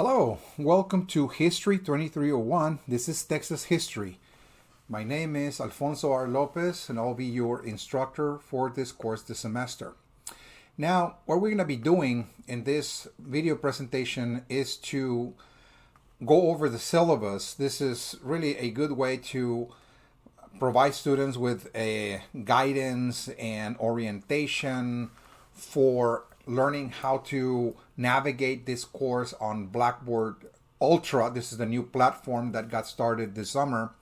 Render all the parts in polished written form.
Hello, welcome to History 2301. This is Texas History. My name is Alfonso R. Lopez, and I'll be your instructor for this course this semester. Now, what we're going to be doing in this video presentation is to go over the syllabus. This is really a good way to provide students with a guidance and orientation for learning how to navigate this course on Blackboard Ultra. This is the new platform that got started this summer.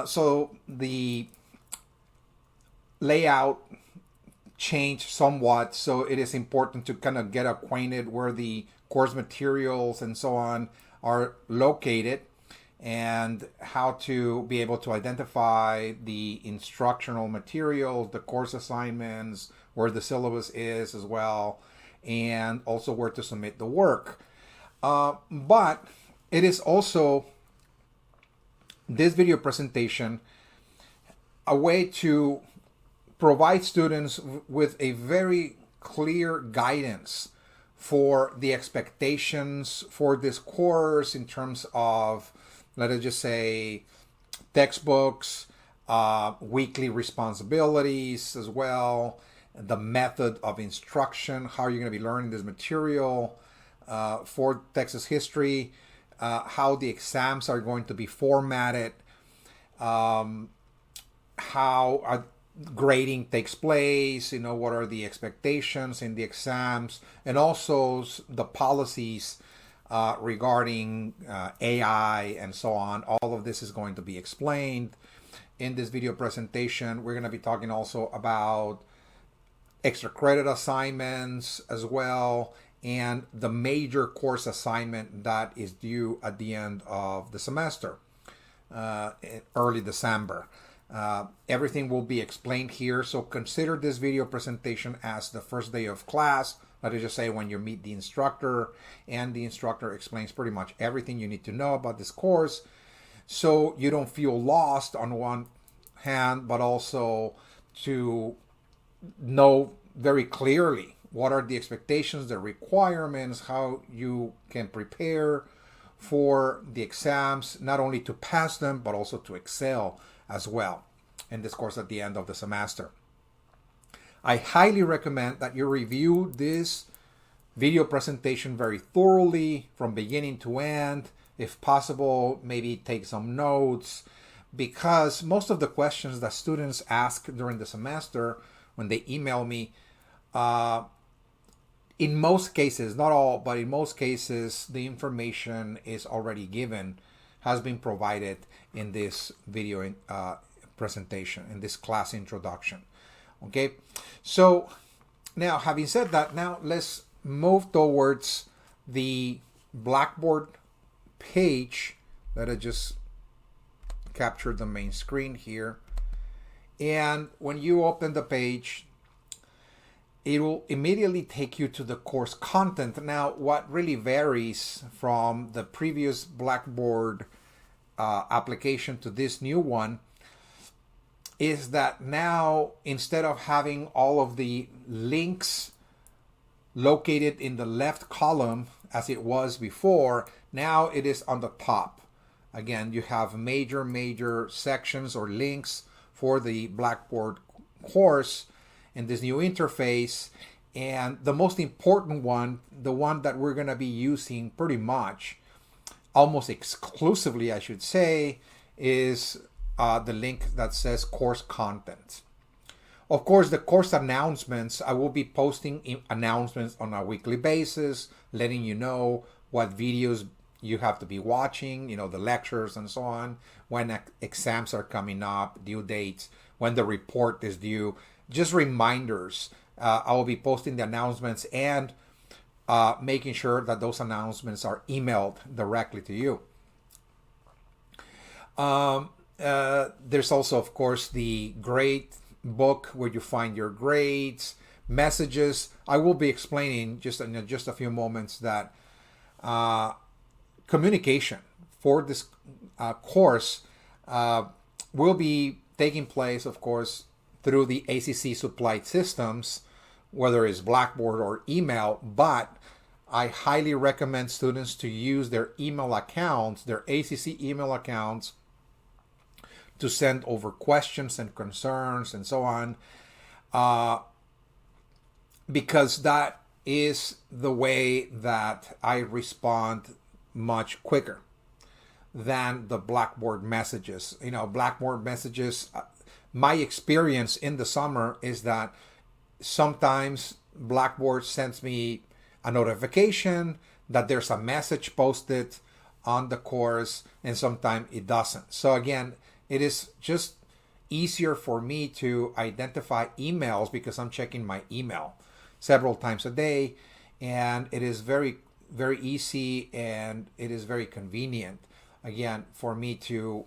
So the layout changed somewhat, so it is important to kind of get acquainted where the course materials and so on are located and how to be able to identify the instructional materials, the course assignments, where the syllabus is as well, and also where to submit the work. But it is also, this video presentation, a way to provide students with a very clear guidance for the expectations for this course in terms of, let us just say, textbooks, weekly responsibilities as well, the method of instruction, how you're going to be learning this material for Texas history, how the exams are going to be formatted, how grading takes place, what are the expectations in the exams, and also the policies regarding AI and so on. All of this is going to be explained in this video presentation. We're going to be talking also about extra credit assignments as well, and the major course assignment that is due at the end of the semester, early December. Everything will be explained here, so consider this video presentation as the first day of class. Let us just say when you meet the instructor, and the instructor explains pretty much everything you need to know about this course, so you don't feel lost on one hand, but also to know very clearly what are the expectations, the requirements, how you can prepare for the exams, not only to pass them, but also to excel as well in this course at the end of the semester. I highly recommend that you review this video presentation very thoroughly from beginning to end. If possible, maybe take some notes, because most of the questions that students ask during the semester when they email me, in most cases, not all, but in most cases, the information is already given, has been provided in this video presentation, in this class introduction. Okay, so now having said that, now let's move towards the Blackboard page. Let us just capture the main screen here. And when you open the page, it will immediately take you to the course content. Now, what really varies from the previous Blackboard application to this new one is that now, instead of having all of the links located in the left column as it was before, now it is on the top. Again, you have major sections or links for the Blackboard course in this new interface. And the most important one, the one that we're going to be using pretty much, almost exclusively I should say, is the link that says course content. Of course, the course announcements, I will be posting announcements on a weekly basis, letting you know what videos you have to be watching, the lectures and so on, when exams are coming up, due dates, when the report is due, just reminders. I will be posting the announcements and making sure that those announcements are emailed directly to you. There's also, of course, the grade book where you find your grades, messages. I will be explaining just in just a few moments that communication for this course will be taking place, of course, through the ACC supplied systems, whether it's Blackboard or email, but I highly recommend students to use their email accounts, their ACC email accounts, to send over questions and concerns and so on, because that is the way that I respond much quicker than the Blackboard messages. Blackboard messages, my experience in the summer is that sometimes Blackboard sends me a notification that there's a message posted on the course, and sometimes it doesn't. So again, it is just easier for me to identify emails because I'm checking my email several times a day, and it is very, very easy, and it is very convenient, again, for me to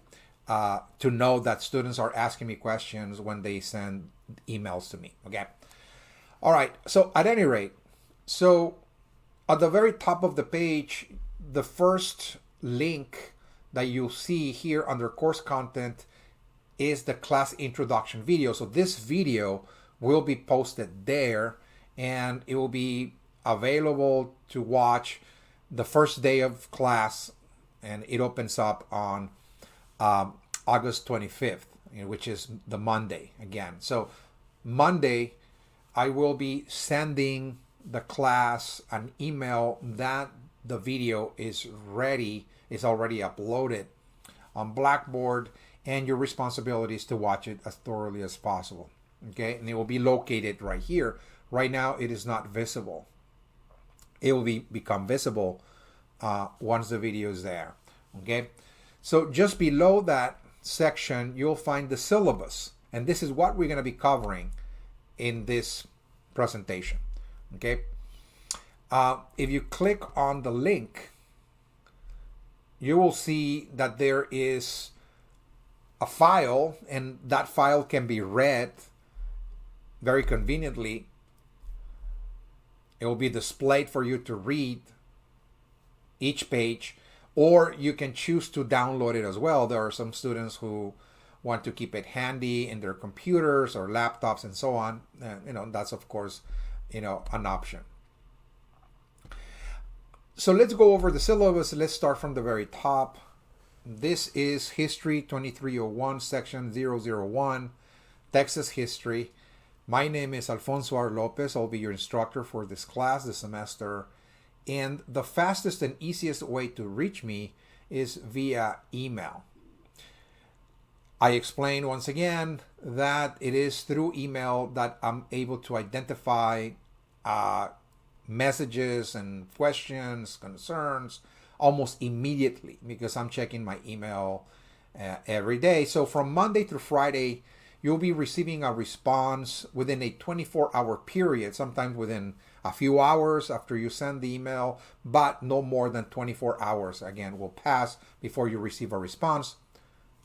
know that students are asking me questions when they send emails to me. Okay. All right. So at any rate, so at the very top of the page, the first link that you'll see here under course content is the class introduction video. So this video will be posted there, and it will be available to watch the first day of class, and it opens up on August 25th, which is the Monday again. So Monday, I will be sending the class an email that the video is ready, is already uploaded on Blackboard, and your responsibility is to watch it as thoroughly as possible. Okay, and it will be located right here. Right now, it is not visible. It will become visible once the video is there. Okay, so just below that section, you'll find the syllabus, and this is what we're going to be covering in this presentation. Okay, if you click on the link, you will see that there is a file, and that file can be read very conveniently. It will be displayed for you to read each page, or you can choose to download it as well. There are some students who want to keep it handy in their computers or laptops and so on. That's of course, an option. So let's go over the syllabus. Let's start from the very top. This is History 2301, Section 001, Texas History. My name is Alfonso R. Lopez. I'll be your instructor for this class this semester. And the fastest and easiest way to reach me is via email. I explain once again that it is through email that I'm able to identify messages and questions, concerns almost immediately, because I'm checking my email every day. So from Monday through Friday, you'll be receiving a response within a 24-hour period, sometimes within a few hours after you send the email, but no more than 24 hours, again, will pass before you receive a response.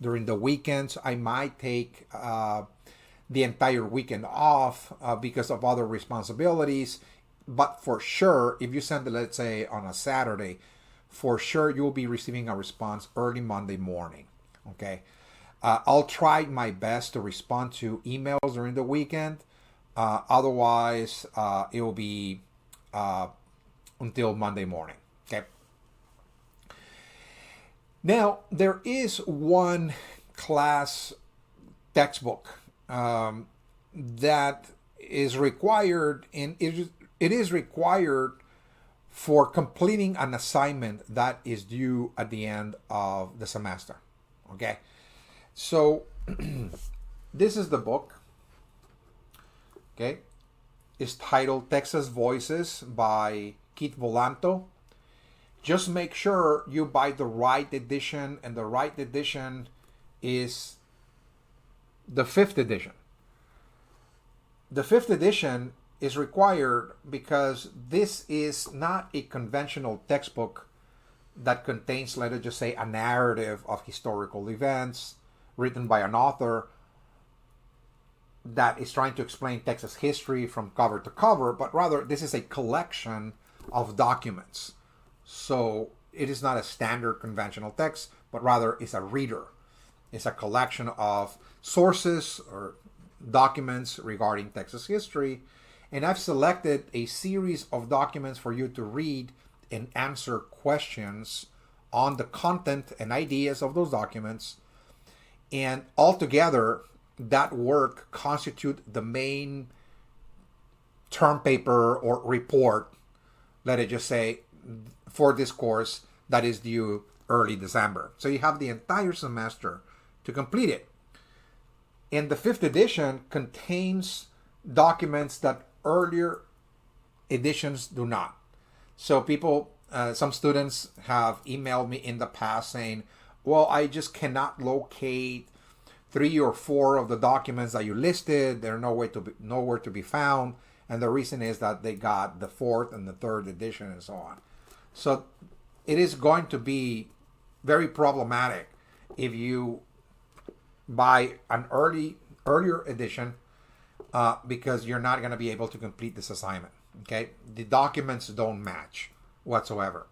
During the weekends, I might take the entire weekend off because of other responsibilities. But for sure, if you send it, let's say, on a Saturday, for sure you'll be receiving a response early Monday morning. Okay, I'll try my best to respond to emails during the weekend. Otherwise, it will be until Monday morning. Okay. Now, there is one class textbook that is required, and it is required for completing an assignment that is due at the end of the semester. Okay, so this is the book. Okay, it's titled Texas Voices by Keith Volanto. Just make sure you buy the right edition, and the right edition is the 5th edition. The 5th edition is required because this is not a conventional textbook that contains, let us just say, a narrative of historical events written by an author that is trying to explain Texas history from cover to cover, but rather this is a collection of documents. So it is not a standard conventional text, but rather it's a reader. It's a collection of sources or documents regarding Texas history, And I've selected a series of documents for you to read and answer questions on the content and ideas of those documents. And altogether, that work constitute the main term paper or report, let it just say, for this course that is due early December. So you have the entire semester to complete it. And the 5th edition contains documents that earlier editions do not. So people, some students have emailed me in the past saying, well, I just cannot locate 3 or 4 of the documents that you listed. They're nowhere to be found. And the reason is that they got the 4th and the 3rd edition and so on. So it is going to be very problematic if you buy an earlier edition because you're not going to be able to complete this assignment. Okay, the documents don't match whatsoever.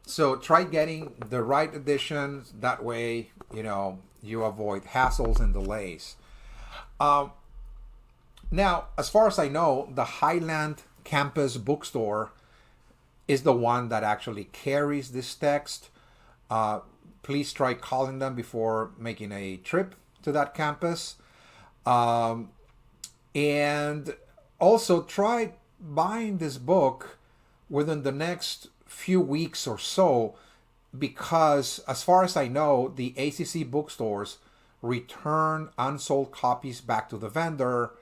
So try getting the right editions. That way, you avoid hassles and delays. Now, as far as I know, the Highland campus bookstore is the one that actually carries this text. Please try calling them before making a trip to that campus. And also try buying this book within the next few weeks or so, because as far as I know, the ACC bookstores return unsold copies back to the vendor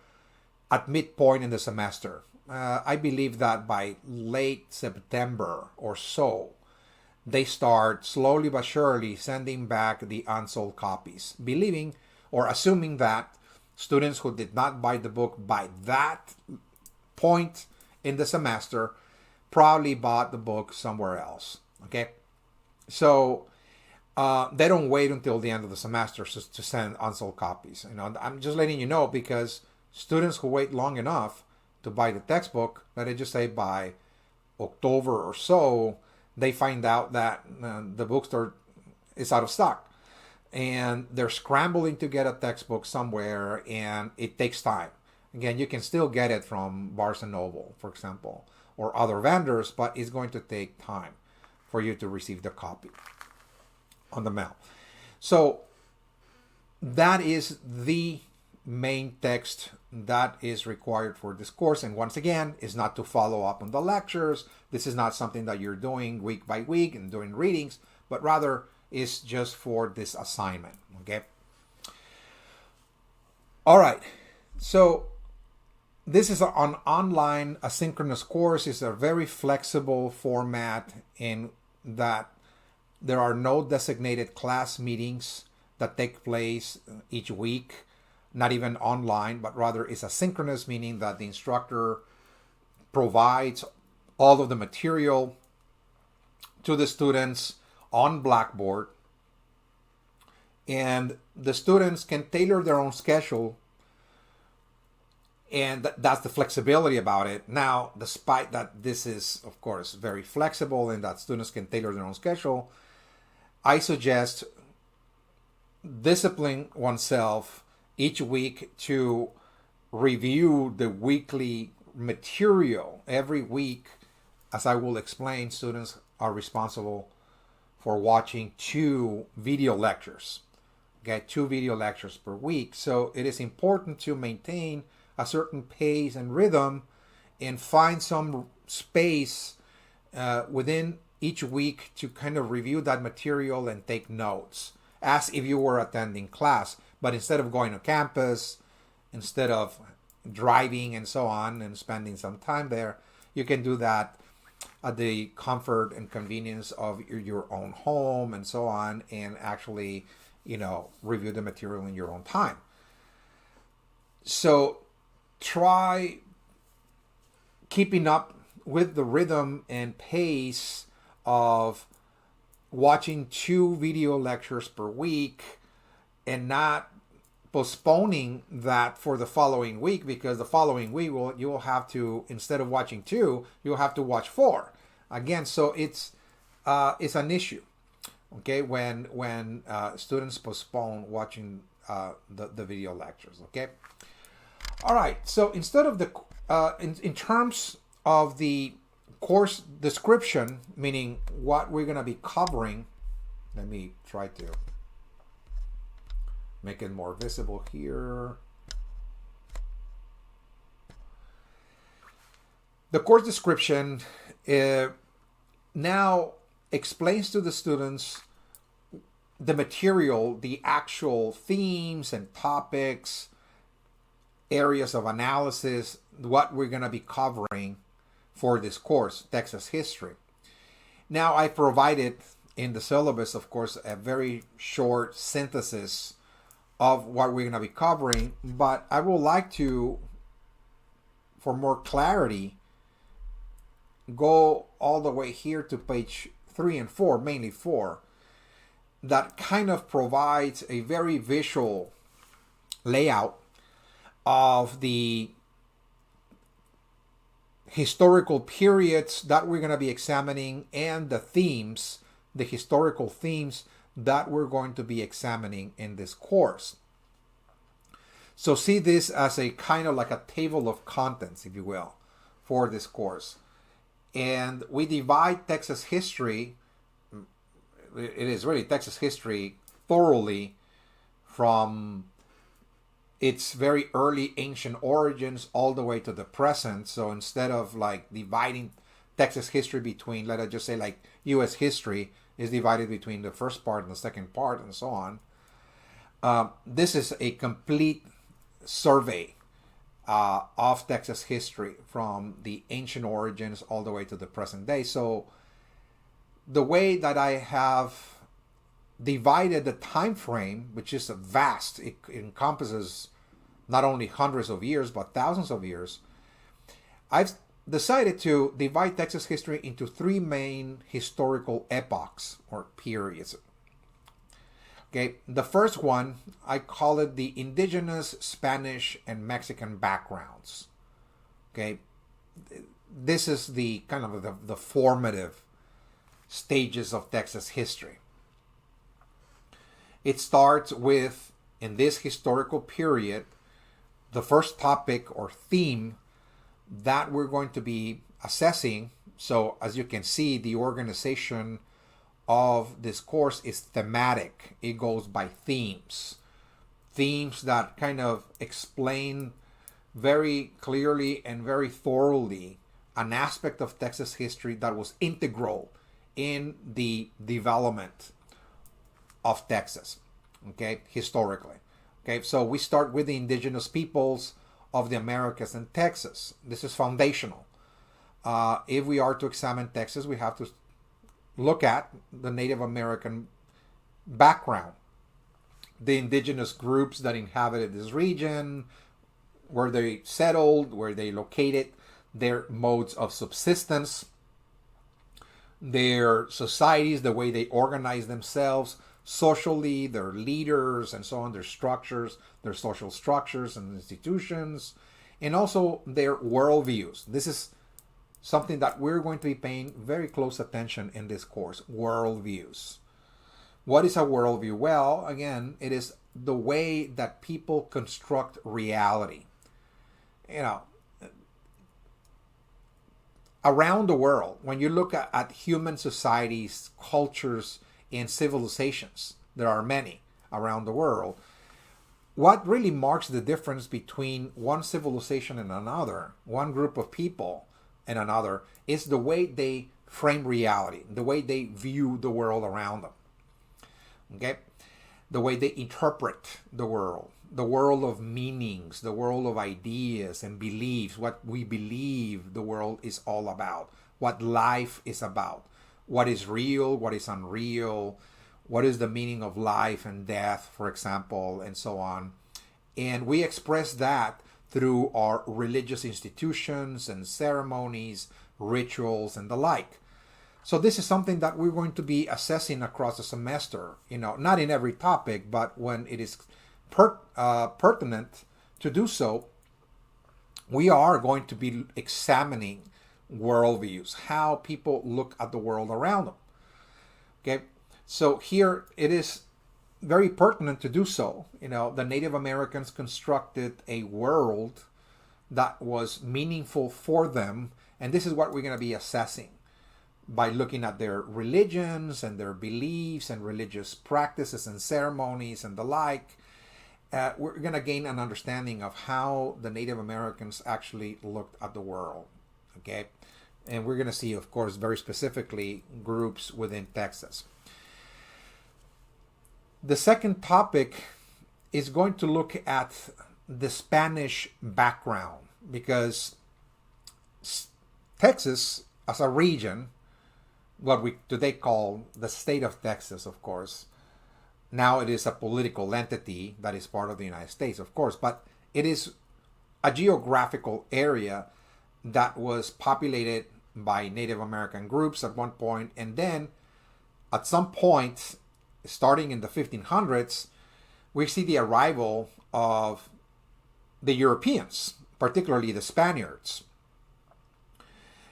at midpoint in the semester. I believe that by late September or so, they start slowly but surely sending back the unsold copies, believing or assuming that students who did not buy the book by that point in the semester probably bought the book somewhere else. Okay, so they don't wait until the end of the semester to send unsold copies. I'm just letting you know, because students who wait long enough to buy the textbook, let it just say by October or so, they find out that the bookstore is out of stock, and they're scrambling to get a textbook somewhere, and it takes time. Again, you can still get it from Barnes & Noble, for example, or other vendors, but it's going to take time for you to receive the copy on the mail. So that is the main text that is required for this course. And once again, is not to follow up on the lectures. This is not something that you're doing week by week and doing readings, but rather is just for this assignment. Okay. All right. So this is an online asynchronous course. It's a very flexible format in that there are no designated class meetings that take place each week, not even online, but rather it's asynchronous, meaning that the instructor provides all of the material to the students on Blackboard, and the students can tailor their own schedule, and that's the flexibility about it. Now, despite that this is, of course, very flexible and that students can tailor their own schedule, I suggest discipline oneself each week to review the weekly material. Every week, as I will explain, students are responsible for watching 2 video lectures. Okay, 2 video lectures per week. So it is important to maintain a certain pace and rhythm and find some space within each week to kind of review that material and take notes as if you were attending class. But instead of going to campus, instead of driving and so on and spending some time there, you can do that at the comfort and convenience of your own home and so on, and actually, review the material in your own time. So try keeping up with the rhythm and pace of watching 2 video lectures per week, and not postponing that for the following week, because the following week you will have to, instead of watching 2, you'll have to watch 4 again. So it's an issue, okay, when students postpone watching the video lectures. Okay. All right, so instead of the, in terms of the course description, meaning what we're going to be covering, let me try to make it more visible here. The course description now explains to the students the material, the actual themes and topics, areas of analysis, what we're going to be covering for this course, Texas history. Now, I provided in the syllabus, of course, a very short synthesis of what we're going to be covering, but I would like to, for more clarity, go all the way here to page 3 and 4, mainly 4, that kind of provides a very visual layout of the historical periods that we're going to be examining and the themes, the historical themes that we're going to be examining in this course. So see this as a kind of like a table of contents, if you will, for this course. And we divide Texas history, it is really Texas history thoroughly, from its very early ancient origins all the way to the present. So instead of like dividing Texas history between, let us just say like U.S. history is divided between the first part and the second part and so on, this is a complete survey of Texas history from the ancient origins all the way to the present day. So the way that I have divided the time frame, which is vast, it encompasses not only hundreds of years but thousands of years, I've decided to divide Texas history into 3 main historical epochs or periods. Okay, the first one, I call it the indigenous Spanish and Mexican backgrounds. Okay, this is the kind of the formative stages of Texas history. It starts with, in this historical period, the first topic or theme that we're going to be assessing. So as you can see, the organization of this course is thematic. It goes by themes. Themes that kind of explain very clearly and very thoroughly an aspect of Texas history that was integral in the development of Texas, okay, historically. Okay, so we start with the indigenous peoples of the Americas and Texas. This is foundational. If we are to examine Texas, we have to look at the Native American background, the indigenous groups that inhabited this region, where they settled, where they located, their modes of subsistence, their societies, the way they organize themselves socially, their leaders and so on, their structures, their social structures and institutions, and also their worldviews. This is something that we're going to be paying very close attention in this course, worldviews. What is a worldview? Well, again, it is the way that people construct reality. You know, around the world, when you look at human societies, cultures, and civilizations, there are many around the world. What really marks the difference between one civilization and another, one group of people and another, is the way they frame reality, the way they view the world around them. Okay? The way they interpret the world of meanings, the world of ideas and beliefs, what we believe the world is all about, what life is about, what is real, what is unreal, what is the meaning of life and death, for example, and so on. And we express that through our religious institutions and ceremonies, rituals, and the like. So this is something that we're going to be assessing across the semester, not in every topic, but when it is pertinent to do so, we are going to be examining worldviews, how people look at the world around them. Okay, so here it is very pertinent to do so. The Native Americans constructed a world that was meaningful for them, and this is what we're going to be assessing by looking at their religions and their beliefs and religious practices and ceremonies and the like. We're going to gain an understanding of how the Native Americans actually looked at the world. Okay, and we're going to see, of course, very specifically groups within Texas. The second topic is going to look at the Spanish background, because Texas as a region, what we today call the state of Texas, of course, now it is a political entity that is part of the United States, of course, but it is a geographical area that was populated by Native American groups at one point, and then at some point, starting in the 1500s, we see the arrival of the Europeans, particularly the Spaniards.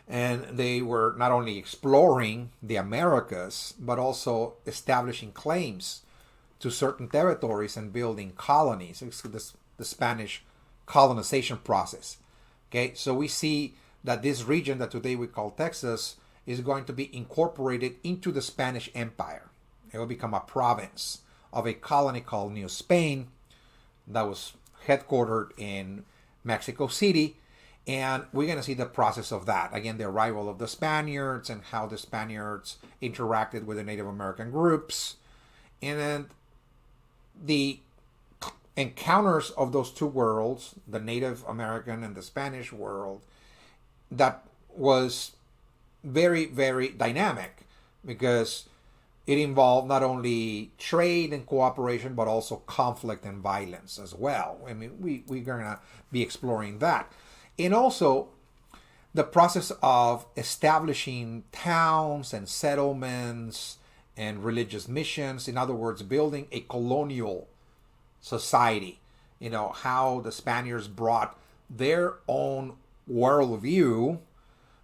And they were not only exploring the Americas, but also establishing claims to certain territories and building colonies. It's the Spanish colonization process. Okay, so we see that this region that today we call Texas is going to be incorporated into the Spanish Empire. It will become a province of a colony called New Spain that was headquartered in Mexico City. And we're going to see the process of that. Again, the arrival of the Spaniards and how the Spaniards interacted with the Native American groups. And then the encounters of those two worlds, the Native American and the Spanish world, that was very, very dynamic, because it involved not only trade and cooperation, but also conflict and violence as well. I mean, we're going to be exploring that. And also the process of establishing towns and settlements and religious missions. In other words, building a colonial society. How the Spaniards brought their own worldview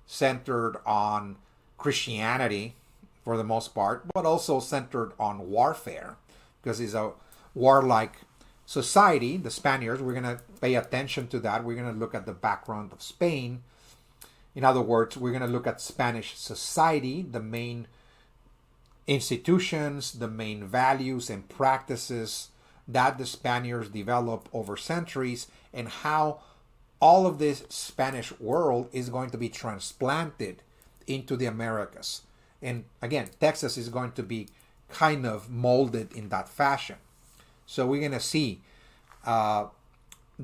centered on Christianity for the most part, but also centered on warfare, because it's a warlike society. The Spaniards, we're going to pay attention to that. We're going to look at the background of Spain. In other words, we're going to look at Spanish society, the main institutions, the main values and practices that the Spaniards developed over centuries, and how all of this Spanish world is going to be transplanted into the Americas. And again, Texas is going to be kind of molded in that fashion. So we're going to see the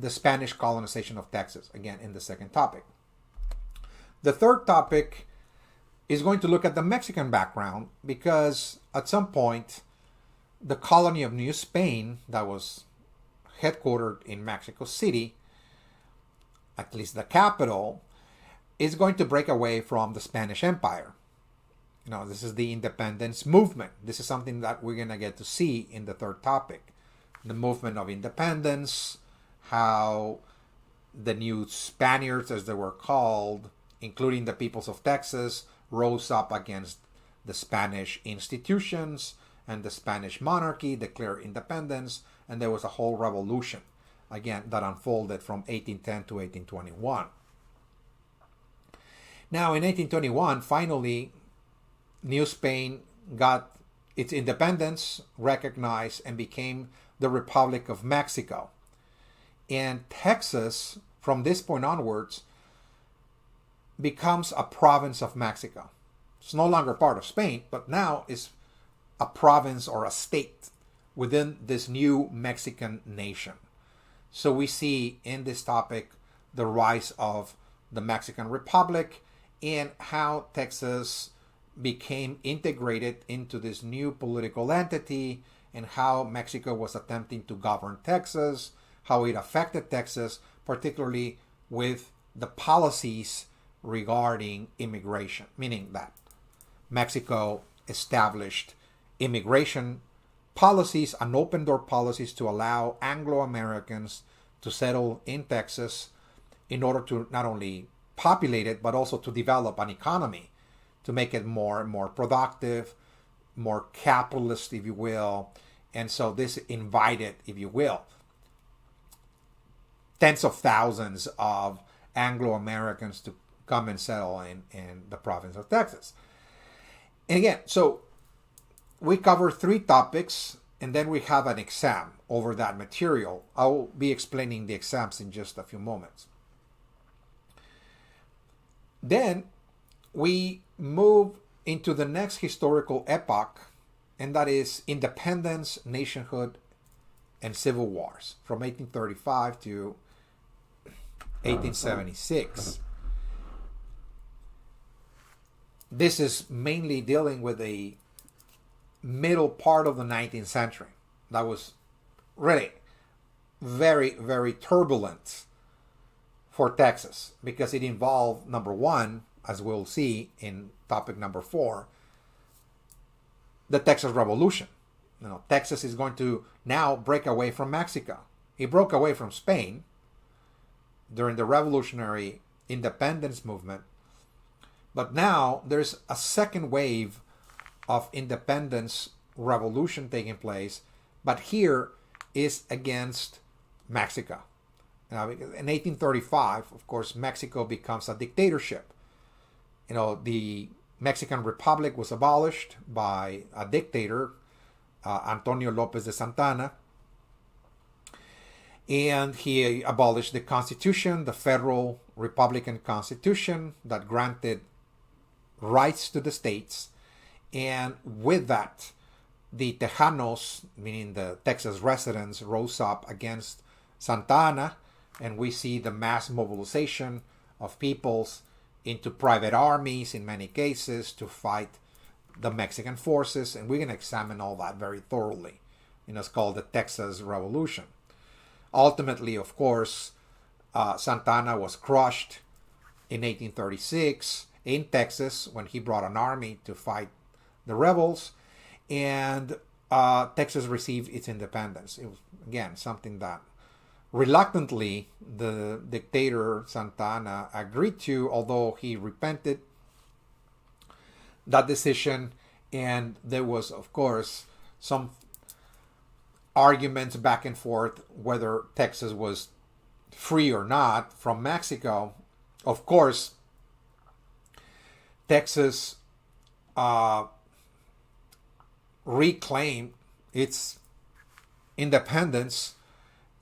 Spanish colonization of Texas, again, in the second topic. The third topic is going to look at the Mexican background, because at some point, the colony of New Spain, that was headquartered in Mexico City, at least the capital, is going to break away from the Spanish Empire. This is the independence movement. This is something that we're going to get to see in the third topic. The movement of independence, how the new Spaniards, as they were called, including the peoples of Texas, rose up against the Spanish institutions and the Spanish monarchy, declared independence, and there was a whole revolution, again, that unfolded from 1810 to 1821. Now, in 1821, finally, New Spain got its independence recognized and became the Republic of Mexico. And Texas, from this point onwards, becomes a province of Mexico. It's no longer part of Spain, but now is a province or a state within this new Mexican nation. So we see in this topic the rise of the Mexican Republic and how Texas became integrated into this new political entity, and how Mexico was attempting to govern Texas, how it affected Texas, particularly with the policies regarding immigration, meaning that Mexico established immigration policies and open door policies to allow Anglo-Americans to settle in Texas in order to not only populate it, but also to develop an economy, to make it more and more productive, more capitalist, if you will, And so this invited, if you will, tens of thousands of Anglo-Americans to come and settle in the province of Texas. And again, so we cover 3 topics, and then we have an exam over that material. I'll be explaining the exams in just a few moments. Then we move into the next historical epoch, and that is independence, nationhood, and civil wars from 1835 to 1876. This is mainly dealing with the middle part of the 19th century. That was really very, very turbulent for Texas because it involved, number one, as we'll see in topic number 4, the Texas Revolution. Texas is going to now break away from Mexico. It broke away from Spain during the revolutionary independence movement. But now there's a second wave of independence revolution taking place, but here is against Mexico. Now, in 1835, of course, Mexico becomes a dictatorship. The Mexican Republic was abolished by a dictator, Antonio Lopez de Santana, and he abolished the Constitution, the federal Republican Constitution that granted rights to the states. And with that, the Tejanos, meaning the Texas residents, rose up against Santa Anna, and we see the mass mobilization of peoples into private armies in many cases to fight the Mexican forces, and we're going to examine all that very thoroughly. It's called the Texas Revolution. Ultimately, of course, Santa Anna was crushed in 1836 in Texas when he brought an army to fight the rebels, and Texas received its independence. It was, again, something that reluctantly the dictator Santa Anna agreed to, although he repented that decision, and there was, of course, some arguments back and forth whether Texas was free or not from Mexico. Of course, Texas reclaimed its independence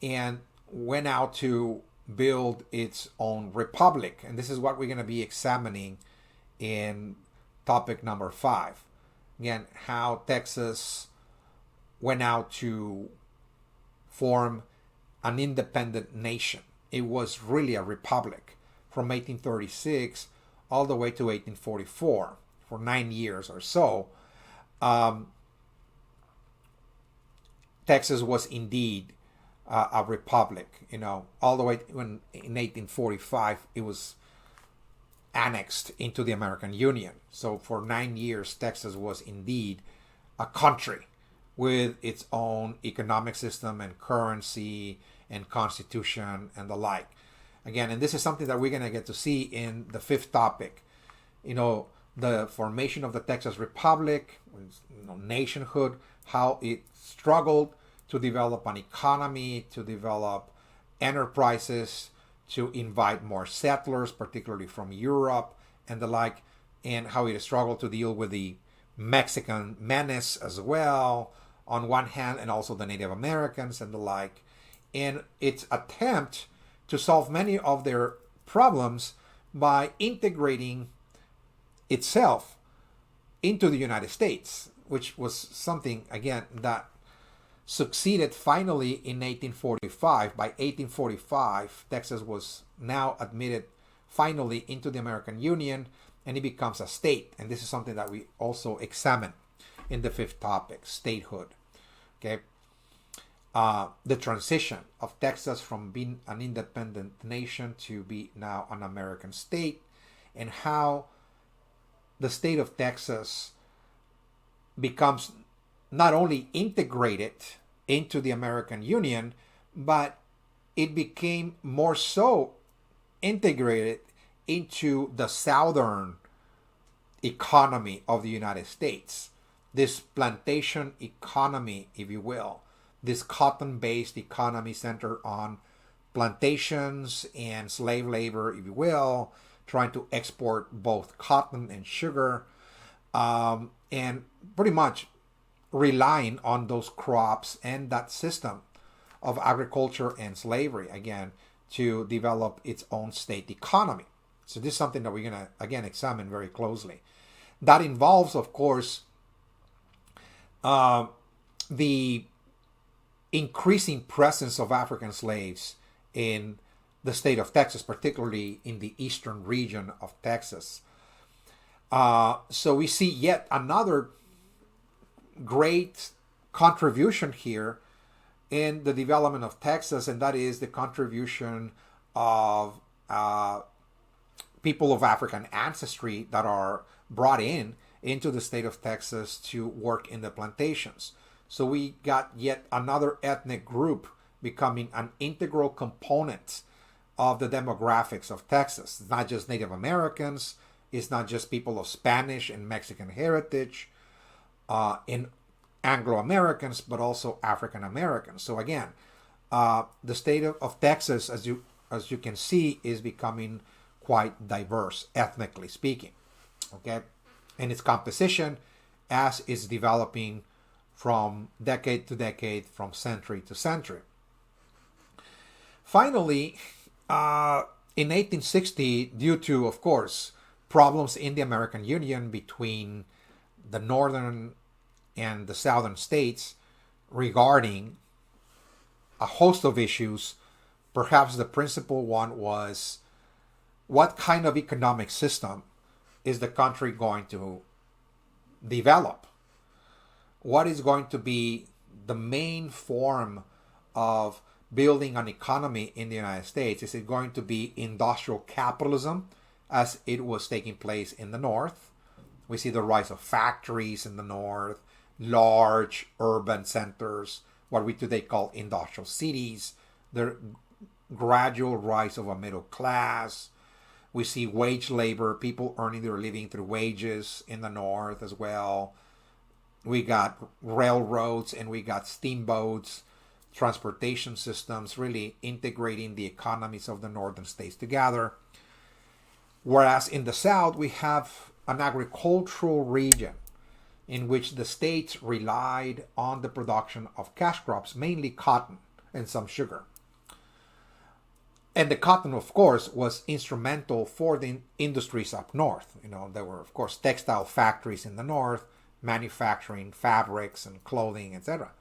and went out to build its own republic. And this is what we're going to be examining in topic number 5. Again, how Texas went out to form an independent nation. It was really a republic from 1836 all the way to 1844 for 9 years or so. Texas was indeed a republic, all the way when in 1845 it was annexed into the American Union. So for 9 years, Texas was indeed a country with its own economic system and currency and constitution and the like. Again, and this is something that we're going to get to see in the 5th topic. The formation of the Texas Republic, nationhood, how it struggled to develop an economy, to develop enterprises, to invite more settlers, particularly from Europe and the like, and how it struggled to deal with the Mexican menace as well, on one hand, and also the Native Americans and the like, and its attempt to solve many of their problems by integrating itself into the United States, which was something, again, that succeeded finally in 1845. By 1845, Texas was now admitted finally into the American Union, and it becomes a state. And this is something that we also examine in the 5th topic, statehood. Okay, the transition of Texas from being an independent nation to be now an American state, and how the state of Texas becomes not only integrated into the American Union, but it became more so integrated into the southern economy of the United States. this plantation economy, if you will, this cotton-based economy centered on plantations and slave labor, if you will, trying to export both cotton and sugar, and pretty much relying on those crops and that system of agriculture and slavery, again, to develop its own state economy. So this is something that we're going to, again, examine very closely. That involves, of course, the increasing presence of African slaves in the state of Texas, particularly in the eastern region of Texas. So we see yet another great contribution here in the development of Texas, and that is the contribution of people of African ancestry that are brought into the state of Texas to work in the plantations. So we got yet another ethnic group becoming an integral component of the demographics of Texas. It's not just Native Americans, it's not just people of Spanish and Mexican heritage, in Anglo-Americans, but also African Americans. So again, the state of Texas, as you can see, is becoming quite diverse, ethnically speaking. Okay, and its composition as it's developing from decade to decade, from century to century. Finally, in 1860, due to, of course, problems in the American Union between the northern and the southern states regarding a host of issues, perhaps the principal one was what kind of economic system is the country going to develop? What is going to be the main form of building an economy in the United States? Is it going to be industrial capitalism as it was taking place in the North? We see the rise of factories in the North, large urban centers, what we today call industrial cities, the gradual rise of a middle class. We see wage labor, people earning their living through wages in the North as well. We got railroads and we got steamboats, transportation systems, really integrating the economies of the northern states together. Whereas in the South, we have an agricultural region in which the states relied on the production of cash crops, mainly cotton and some sugar. And the cotton, of course, was instrumental for the industries up north. You know, there were, of course, textile factories in the north, manufacturing fabrics and clothing, etc.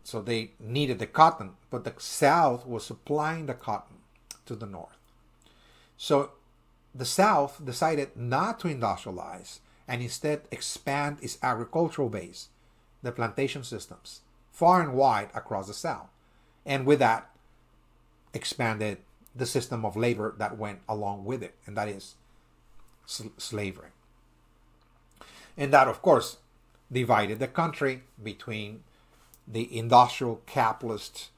So they needed the cotton, but the South was supplying the cotton to the north. So the South decided not to industrialize and instead expand its agricultural base, the plantation systems, far and wide across the South. And with that, expanded the system of labor that went along with it, and that is slavery. And that, of course, divided the country between the industrial capitalist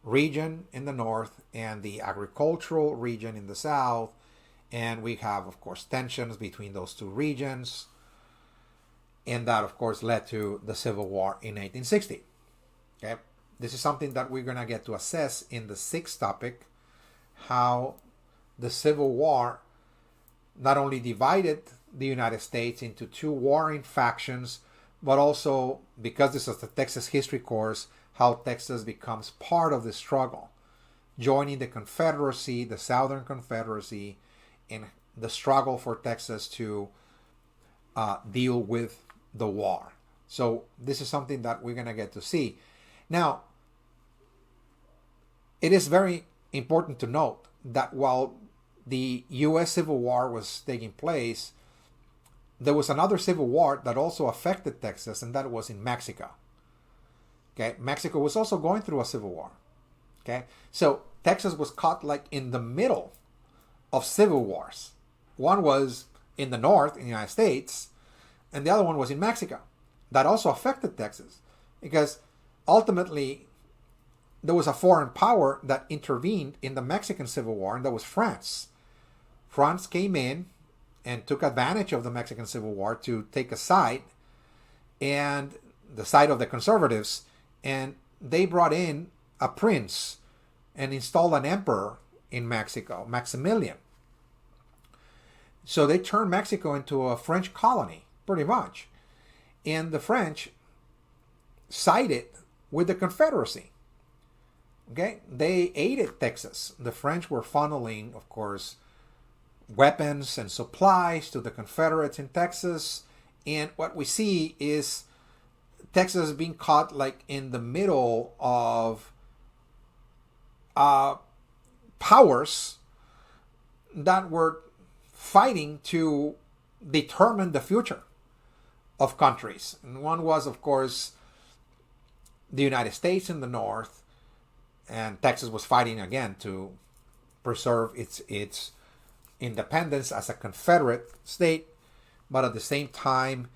region in the north and the agricultural region in the south. And we have, of course, tensions between those two regions. And that, of course, led to the Civil War in 1860. Okay? This is something that we're going to get to assess in the sixth topic, how the Civil War not only divided the United States into two warring factions, but also, because this is the Texas history course, how Texas becomes part of the struggle, joining the Confederacy, the Southern Confederacy, in the struggle for Texas to deal with the war. So this is something that we're going to get to see. Now, it is very important to note that while the U.S. Civil War was taking place, there was another civil war that also affected Texas, and that was in Mexico. Okay, Mexico was also going through a civil war. Okay, so Texas was caught like in the middle of civil wars. One was in the north in the United States, and the other one was in Mexico. That also affected Texas because ultimately there was a foreign power that intervened in the Mexican Civil War, and that was France. France came in and took advantage of the Mexican Civil War to take a side and the side of the conservatives, and they brought in a prince and installed an emperor in Mexico, Maximilian. So they turned Mexico into a French colony, pretty much. And the French sided with the Confederacy. Okay, they aided Texas. The French were funneling, of course, weapons and supplies to the Confederates in Texas. And what we see is Texas being caught like in the middle of powers that were fighting to determine the future of countries. And one was, of course, the United States in the north, and Texas was fighting again to preserve its independence as a Confederate state, but at the same time,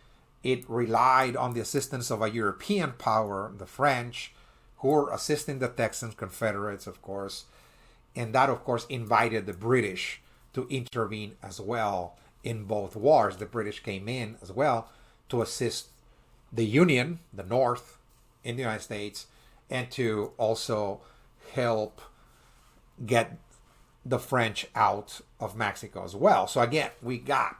it relied on the assistance of a European power, the French, who were assisting the Texan Confederates, of course, and that, of course, invited the British to intervene as well in both wars. The British came in as well to assist the Union, the North, in the United States, and to also help get the French out of Mexico as well. So again, we got,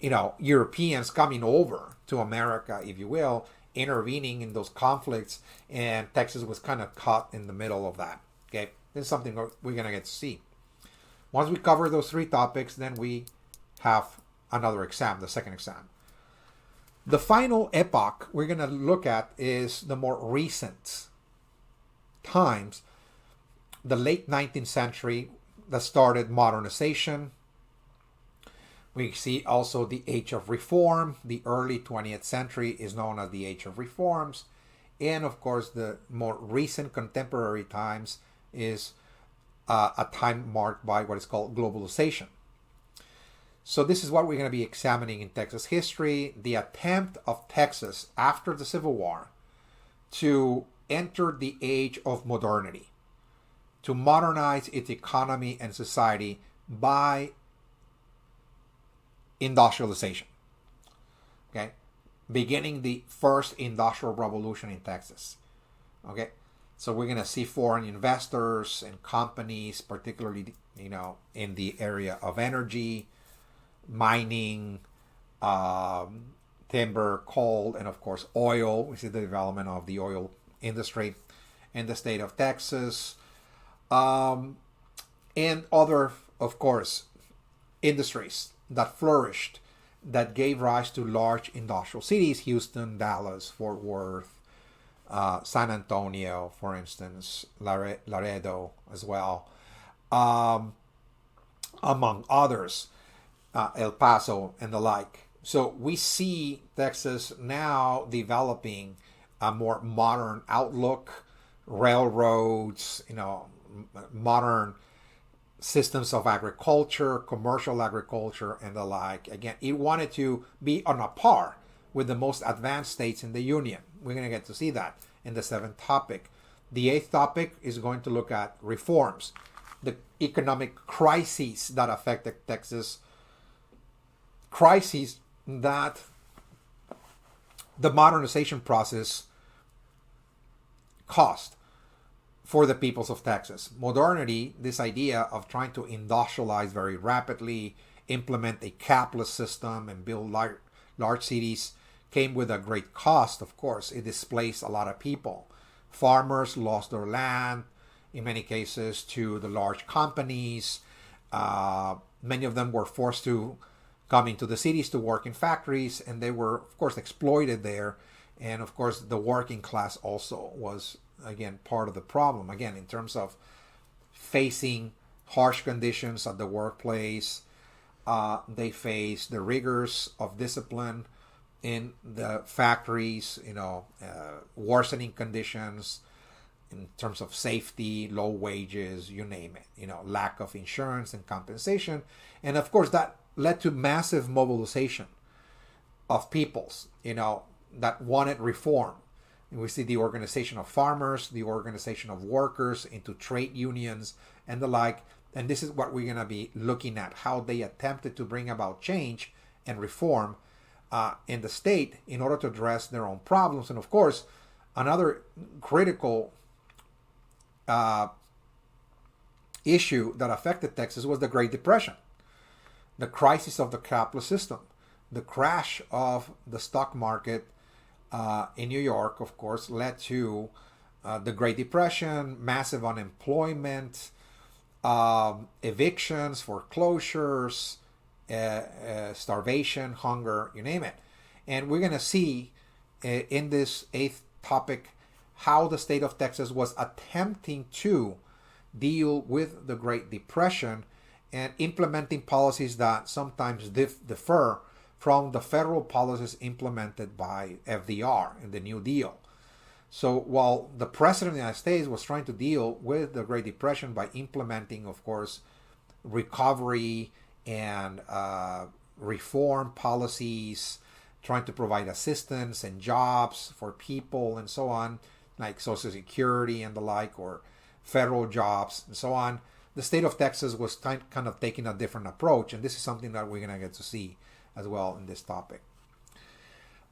Europeans coming over to America, if you will, intervening in those conflicts, and Texas was kind of caught in the middle of that. Okay, this is something we're going to get to see. Once we cover those three topics, then we have another exam, the second exam. The final epoch we're going to look at is the more recent times, the late 19th century that started modernization. We see also the Age of Reform. The early 20th century is known as the Age of Reforms. And of course, the more recent contemporary times is a time marked by what is called globalization. So this is what we're going to be examining in Texas history, the attempt of Texas after the Civil War to enter the age of modernity, to modernize its economy and society by industrialization. Okay, beginning the first industrial revolution in Texas. Okay, so we're going to see foreign investors and companies, particularly, in the area of energy, mining, timber, coal, and of course oil. We see the development of the oil industry in the state of Texas, and other, of course, industries that flourished, that gave rise to large industrial cities: Houston, Dallas, Fort Worth, San Antonio, for instance, Laredo as well, among others, El Paso and the like. So we see Texas now developing a more modern outlook, railroads, modern systems of agriculture, commercial agriculture, and the like. Again, it wanted to be on a par with the most advanced states in the Union. We're going to get to see that in the seventh topic. The eighth topic is going to look at reforms, the economic crises that affected Texas, crises that the modernization process caused for the peoples of Texas. Modernity, this idea of trying to industrialize very rapidly, implement a capitalist system, and build large cities, came with a great cost, of course. It displaced a lot of people. Farmers lost their land, in many cases, to the large companies. Many of them were forced to come into the cities to work in factories, and they were, of course, exploited there. And, of course, the working class also was, again, part of the problem. Again, in terms of facing harsh conditions at the workplace, they face the rigors of discipline in the factories, worsening conditions in terms of safety, low wages, you name it, lack of insurance and compensation. And of course, that led to massive mobilization of peoples, that wanted reform. And we see the organization of farmers, the organization of workers into trade unions and the like. And this is what we're going to be looking at, how they attempted to bring about change and reform in the state in order to address their own problems. And of course, another critical issue that affected Texas was the Great Depression, the crisis of the capitalist system, the crash of the stock market in New York, of course, led to the Great Depression, massive unemployment, evictions, foreclosures, starvation, hunger, you name it. And we're going to see in this 8th topic how the state of Texas was attempting to deal with the Great Depression and implementing policies that sometimes differ from the federal policies implemented by FDR in the New Deal. So while the President of the United States was trying to deal with the Great Depression by implementing, of course, recovery and reform policies, trying to provide assistance and jobs for people and so on, like Social Security and the like, or federal jobs and so on, the state of Texas was kind of taking a different approach. And this is something that we're going to get to see as well in this topic.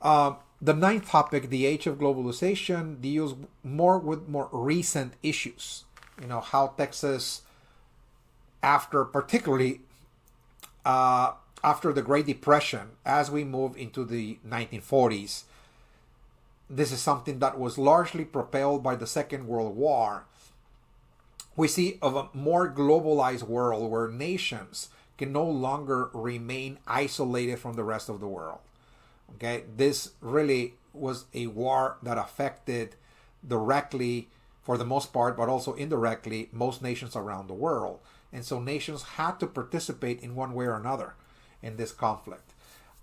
The 9th topic, the age of globalization, deals more with more recent issues. You know, how Texas, particularly after the Great Depression, as we move into the 1940s, this is something that was largely propelled by the Second World War. We see of a more globalized world where nations can no longer remain isolated from the rest of the world. Okay, this really was a war that affected directly, for the most part, but also indirectly, most nations around the world. And so nations had to participate in one way or another in this conflict.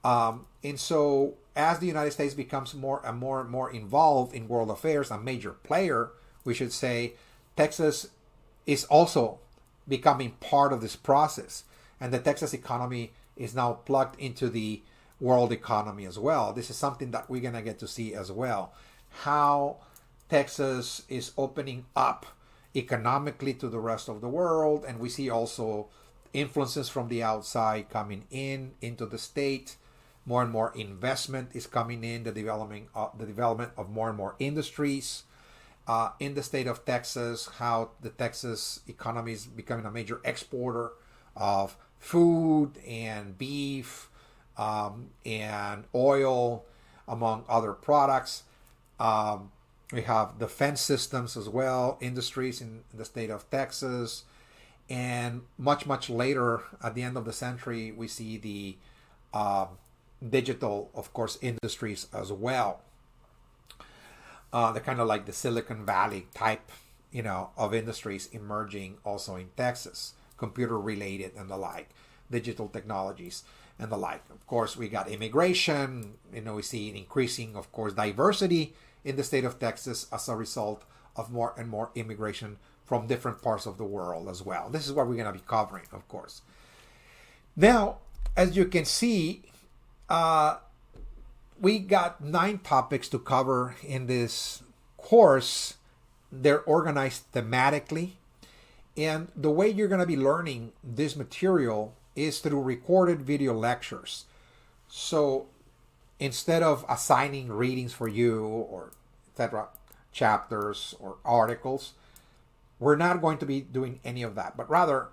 And so as the United States becomes more and more involved in world affairs, a major player, we should say, Texas is also becoming part of this process. And the Texas economy is now plugged into the world economy as well. This is something that we're going to get to see as well. How Texas is opening up economically to the rest of the world. And we see also influences from the outside coming into the state. More and more investment is coming in, the development of more and more industries in the state of Texas, how the Texas economy is becoming a major exporter of food and beef and oil, among other products. We have defense systems as well, industries in the state of Texas. And much later, at the end of the century, we see the digital, of course, industries as well. They're kind of like the Silicon Valley type, of industries emerging also in Texas, computer related and the like, digital technologies and the like. Of course, we got immigration. We see an increasing, of course, diversity in the state of Texas as a result of more and more immigration from different parts of the world as well. This is what we're going to be covering, of course. Now, as you can see, we got 9 topics to cover in this course. They're organized thematically. And the way you're going to be learning this material is through recorded video lectures. So instead of assigning readings for you or etc., chapters or articles, we're not going to be doing any of that. But rather,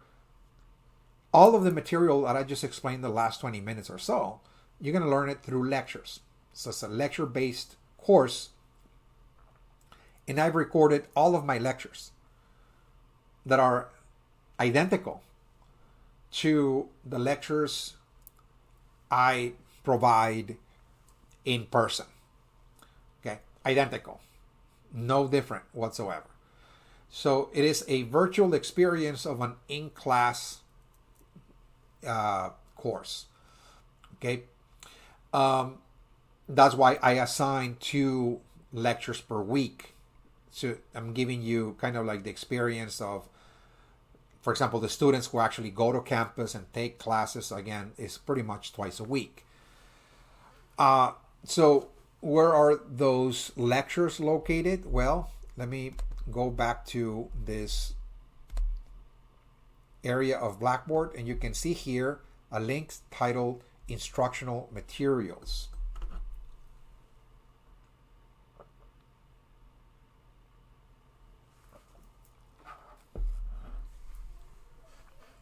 all of the material that I just explained the last 20 minutes or so, you're going to learn it through lectures. So it's a lecture-based course. And I've recorded all of my lectures that are identical to the lectures I provide in person. Okay, identical, no different whatsoever. So it is a virtual experience of an in-class course. Okay, that's why I assign 2 lectures per week. So I'm giving you kind of like the experience of, for example, the students who actually go to campus and take classes, again, is pretty much twice a week. So where are those lectures located? Well, let me go back to this area of Blackboard, and you can see here a link titled instructional materials.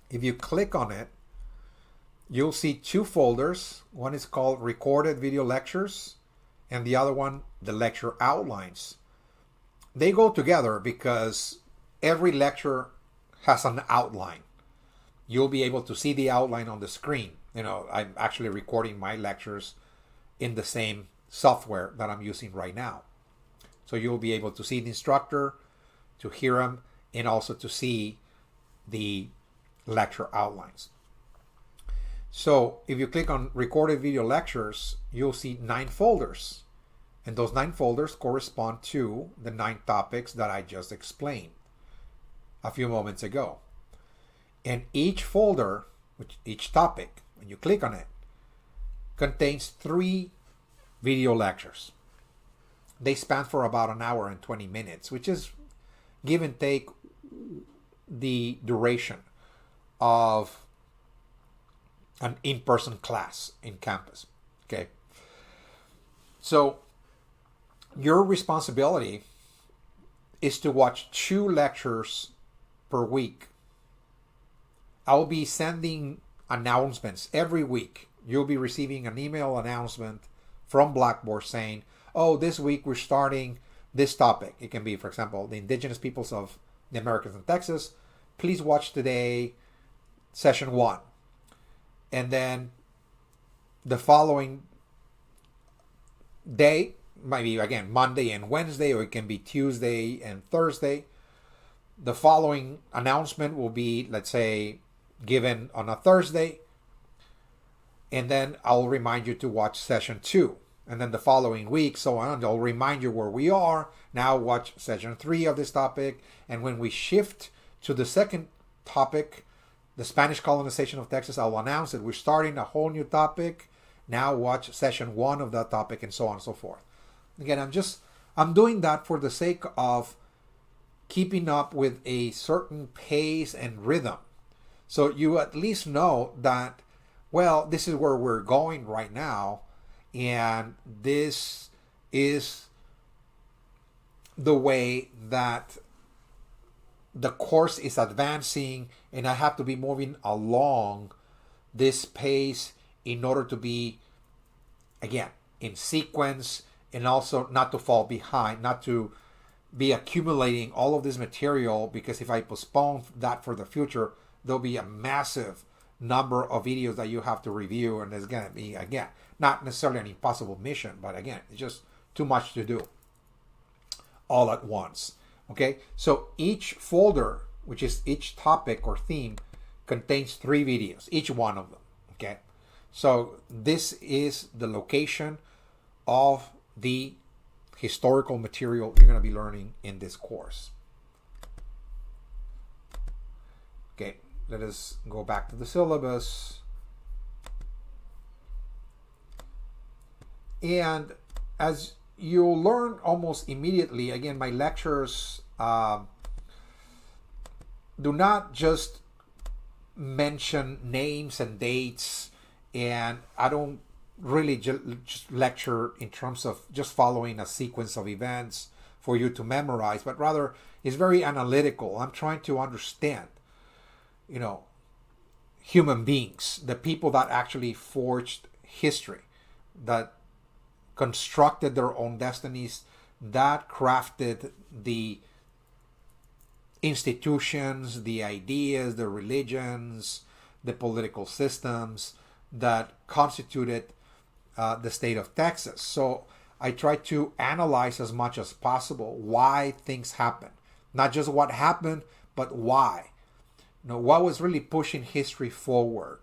If you click on it, you'll see two folders. One is called Recorded Video Lectures, and the other one, the Lecture Outlines. They go together because every lecture has an outline. You'll be able to see the outline on the screen. I'm actually recording my lectures in the same software that I'm using right now. So you'll be able to see the instructor, to hear him, and also to see the lecture outlines. So if you click on Recorded Video Lectures, you'll see 9 folders. And those 9 folders correspond to the 9 topics that I just explained a few moments ago. And each folder, each topic, when you click on it, contains 3 video lectures. They span for about an hour and 20 minutes, which is give and take the duration of an in-person class in campus. Okay. So your responsibility is to watch 2 lectures per week. I'll be sending announcements every week. You'll be receiving an email announcement from Blackboard saying, oh, this week we're starting this topic. It can be, for example, the indigenous peoples of the Americas and Texas. Please watch today session 1. And then the following day, maybe again Monday and Wednesday, or it can be Tuesday and Thursday. The following announcement will be, let's say, given on a Thursday, and then I'll remind you to watch session 2. And then the following week, so on, I'll remind you where we are. Now watch session 3 of this topic. And when we shift to the second topic, the Spanish colonization of Texas, I'll announce that we're starting a whole new topic. Now watch session 1 of that topic, and so on and so forth. Again, I'm doing that for the sake of keeping up with a certain pace and rhythm. So you at least know that, well, this is where we're going right now, and this is the way that the course is advancing, and I have to be moving along this pace in order to be, again, in sequence, and also not to fall behind, not to be accumulating all of this material, because if I postpone that for the future, there'll be a massive number of videos that you have to review, and there's going to be, again, not necessarily an impossible mission, but again, it's just too much to do all at once. Okay, so each folder, which is each topic or theme, contains 3 videos, each one of them. Okay, so this is the location of the historical material you're going to be learning in this course. Okay, let us go back to the syllabus. And as you'll learn almost immediately, again, my lectures do not just mention names and dates, and I don't really just lecture in terms of just following a sequence of events for you to memorize, but rather it's very analytical. I'm trying to understand, human beings, the people that actually forged history, that constructed their own destinies, that crafted the institutions, the ideas, the religions, the political systems that constituted the state of Texas. So I try to analyze as much as possible why things happen. Not just what happened, but why. What was really pushing history forward?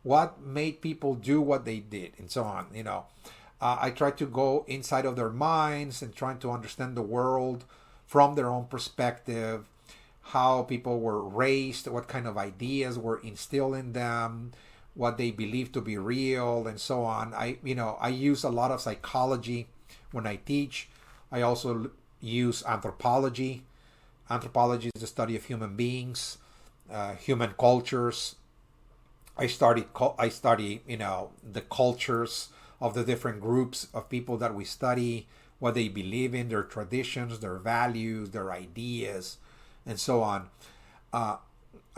What made people do what they did, and so on. I try to go inside of their minds and trying to understand the world from their own perspective, how people were raised, what kind of ideas were instilled in them, what they believe to be real, and so on. I use a lot of psychology when I teach. I also use anthropology. Anthropology is the study of human beings, human cultures, I study, the cultures of the different groups of people that we study, what they believe in, their traditions, their values, their ideas, and so on. I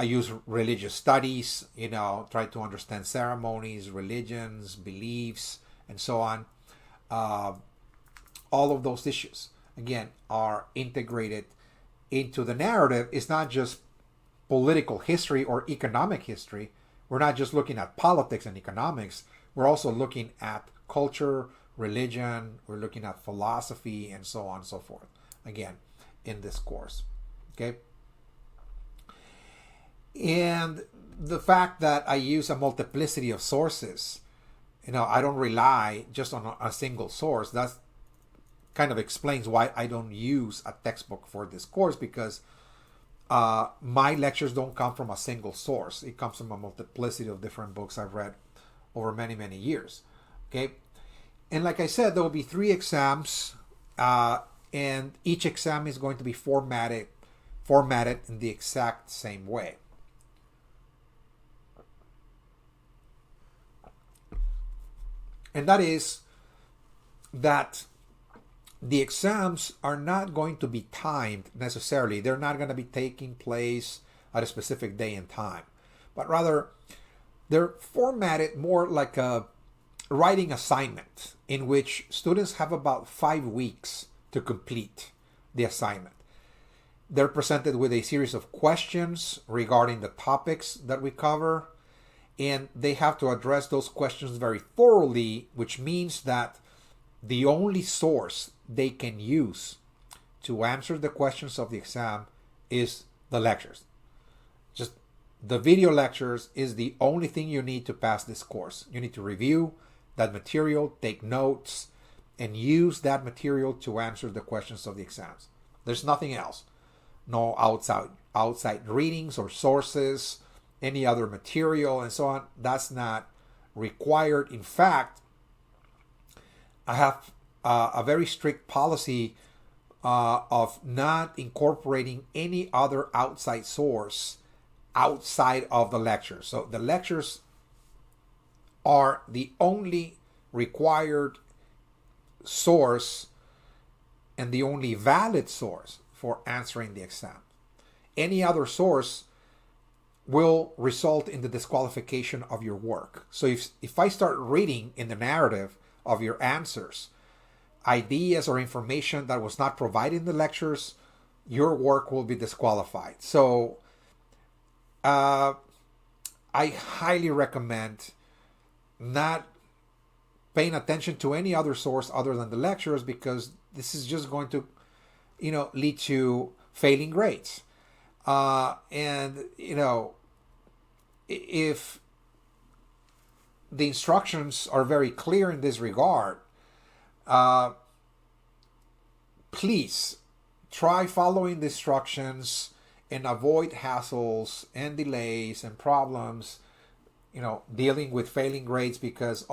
use religious studies, try to understand ceremonies, religions, beliefs, and so on. All of those issues, again, are integrated into the narrative. It's not just political history or economic history. We're not just looking at politics and economics. We're also looking at culture, religion, we're looking at philosophy, and so on and so forth, again, in this course. Okay? And the fact that I use a multiplicity of sources, I don't rely just on a single source. That kind of explains why I don't use a textbook for this course, because my lectures don't come from a single source. It comes from a multiplicity of different books I've read over many, many years. Okay? And like I said, there will be 3 exams, and each exam is going to be formatted in the exact same way. And that is that the exams are not going to be timed necessarily. They're not going to be taking place at a specific day and time, but rather they're formatted more like a writing assignment in which students have about 5 weeks to complete the assignment. They're presented with a series of questions regarding the topics that we cover, and they have to address those questions very thoroughly, which means that the only source they can use to answer the questions of the exam is the lectures. Just the video lectures is the only thing you need to pass this course. You need to review that material, take notes, and use that material to answer the questions of the exams. There's nothing else. No outside readings or sources, any other material, and so on. That's not required. In fact, I have a very strict policy of not incorporating any other outside source outside of the lectures. So the lectures are the only required source and the only valid source for answering the exam. Any other source will result in the disqualification of your work. So if I start reading in the narrative of your answers ideas or information that was not provided in the lectures, your work will be disqualified. So I highly recommend not paying attention to any other source other than the lectures, because this is just going to lead to failing grades. And if the instructions are very clear in this regard, please try following the instructions and avoid hassles and delays and problems, dealing with failing grades because,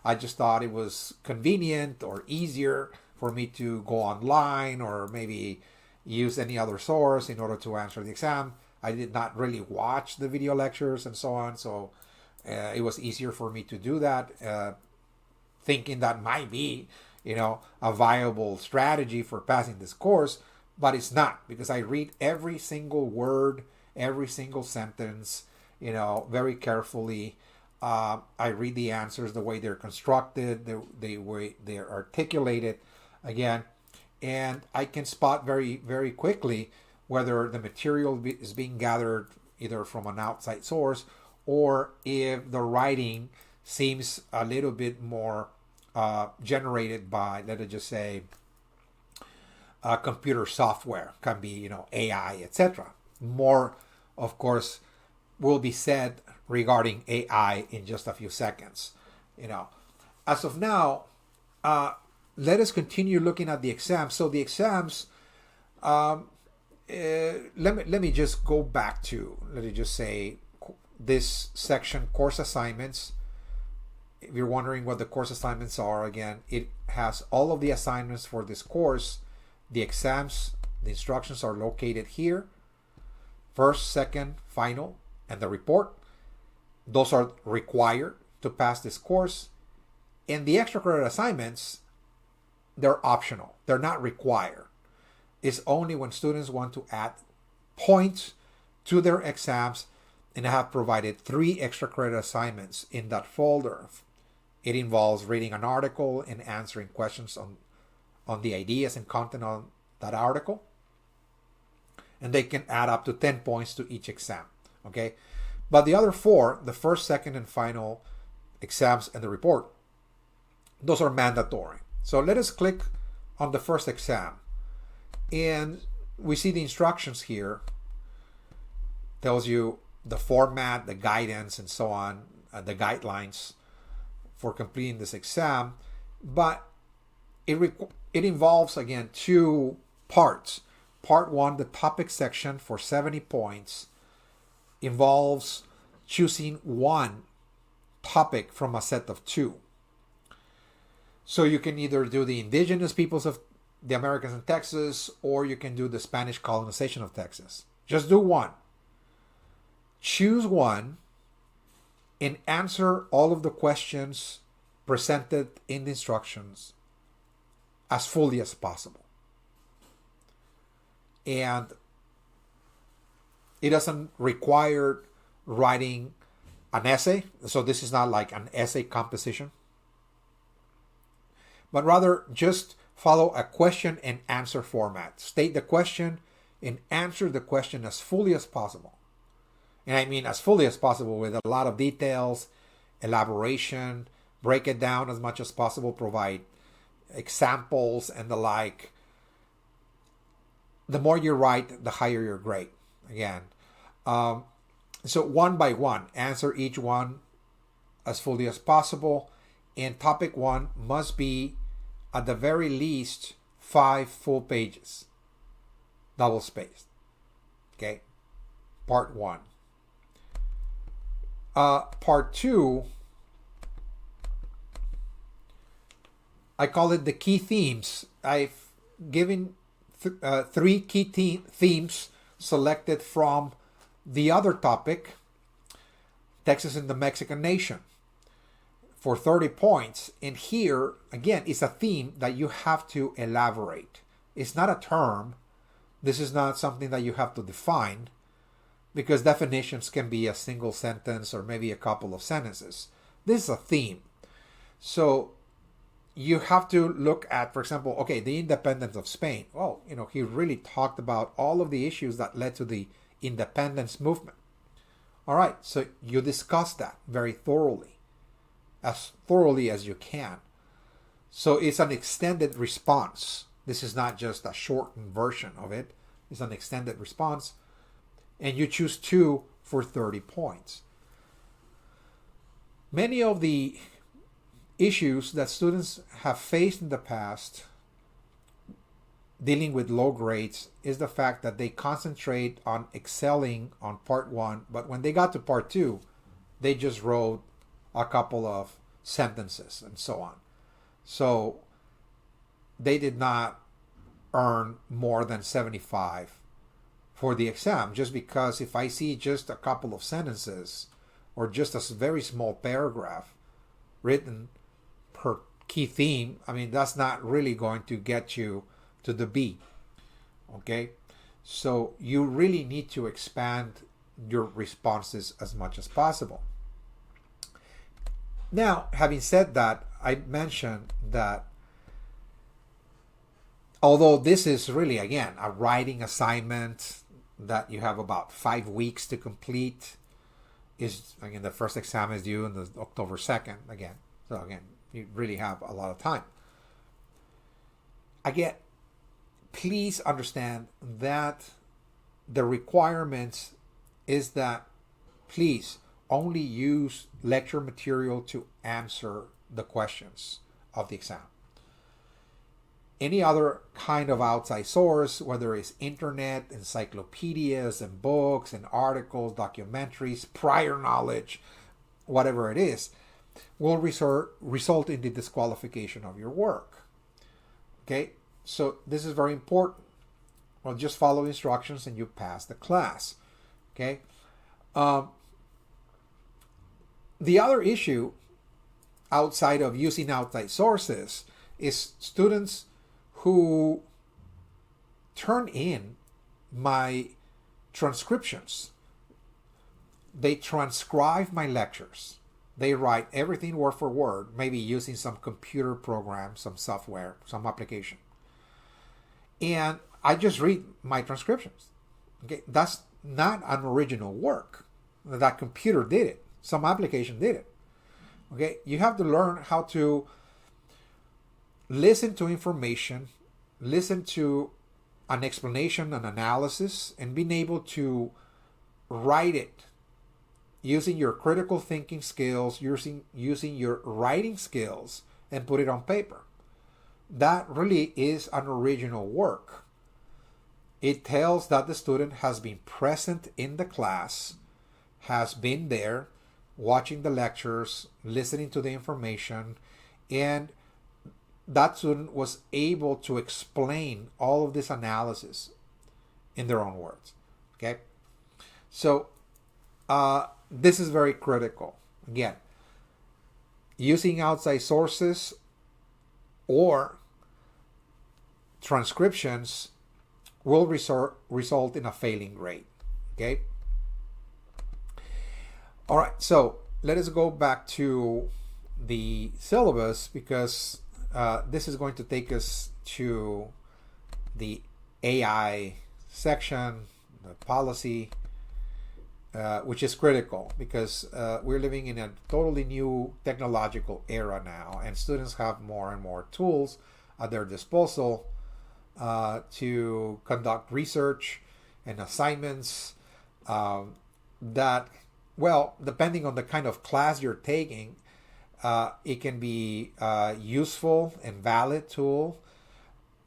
I just thought it was convenient or easier for me to go online or maybe use any other source in order to answer the exam. I did not really watch the video lectures and so on, so it was easier for me to do that, thinking that might be, a viable strategy for passing this course, but it's not, because I read every single word, every single sentence, very carefully. I read the answers the way they're constructed, the way they're articulated, again, and I can spot very, very quickly whether the material is being gathered either from an outside source or if the writing seems a little bit more generated by, let us just say, computer software, can be, AI, etc. More, of course, will be said regarding AI in just a few seconds. As of now, let us continue looking at the exams. So the exams, let me just go back to, let me just say, this section, course assignments. If you're wondering what the course assignments are, again, it has all of the assignments for this course. The exams, the instructions are located here. First, second, final, and the report. Those are required to pass this course. And the extra credit assignments, they're optional. They're not required. It's only when students want to add points to their exams, and I have provided 3 extra credit assignments in that folder. It involves reading an article and answering questions on the ideas and content on that article. And they can add up to 10 points to each exam. Okay? But the other 4, the first, second, and final exams and the report, those are mandatory. So let us click on the first exam. And we see the instructions here. Tells you the format, the guidance, and so on, the guidelines for completing this exam. But it involves, again, 2 parts. Part 1, the topic section for 70 points, involves choosing 1 topic from a set of 2. So you can either do the indigenous peoples of the Americas in Texas, or you can do the Spanish colonization of Texas. Just do 1. Choose 1 and answer all of the questions presented in the instructions as fully as possible. And it doesn't require writing an essay. So this is not like an essay composition, but rather just follow a question and answer format. State the question and answer the question as fully as possible. And I mean as fully as possible, with a lot of details, elaboration, break it down as much as possible, provide examples and the like. The more you write, the higher your grade. Again, so 1 by 1, answer each one as fully as possible. And topic 1 must be at the very least 5 full pages, double spaced. Okay, part 1. Part 2, I call it the key themes. I've given 3 key themes selected from the other topic, Texas and the Mexican Nation, for 30 points. And here, again, is a theme that you have to elaborate. It's not a term. This is not something that you have to define, because definitions can be a single sentence or maybe a couple of sentences. This is a theme. So you have to look at, for example, okay, the independence of Spain. Oh, he really talked about all of the issues that led to the independence movement. All right, so you discuss that very thoroughly as you can. So it's an extended response. This is not just a shortened version of it. It's an extended response. And you choose 2 for 30 points. Many of the issues that students have faced in the past dealing with low grades is the fact that they concentrate on excelling on part 1, but when they got to part 2, they just wrote a couple of sentences and so on. So they did not earn more than 75 for the exam, just because if I see just a couple of sentences or just a very small paragraph written per key theme, I mean, that's not really going to get you to the B. Okay? So you really need to expand your responses as much as possible. Now, having said that, I mentioned that although this is really, again, a writing assignment that you have about 5 weeks to complete, is, again, the first exam is due on the October 2nd, again. So again, you really have a lot of time. Again, please understand that the requirements is that please only use lecture material to answer the questions of the exam. Any other kind of outside source, whether it's internet, encyclopedias and books and articles, documentaries, prior knowledge, whatever it is, will result in the disqualification of your work. Okay, so this is very important. Well, just follow instructions and you pass the class. Okay. The other issue outside of using outside sources is students who turn in my transcriptions. They transcribe my lectures. They write everything word for word, maybe using some computer program, some software, some application. And I just read my transcriptions. Okay, that's not an original work. That computer did it. Some application did it. Okay, you have to learn how to listen to information, listen to an explanation, an analysis, and being able to write it using your critical thinking skills, using your writing skills, and put it on paper. That really is an original work. It tells that the student has been present in the class, has been there, watching the lectures, listening to the information, and that student was able to explain all of this analysis in their own words. Okay? So, this is very critical. Again, using outside sources or transcriptions will result in a failing grade. Okay? All right, so let us go back to the syllabus, because this is going to take us to the AI section, the policy, which is critical because we're living in a totally new technological era now, and students have more and more tools at their disposal to conduct research and assignments that, well, depending on the kind of class you're taking, it can be a useful and valid tool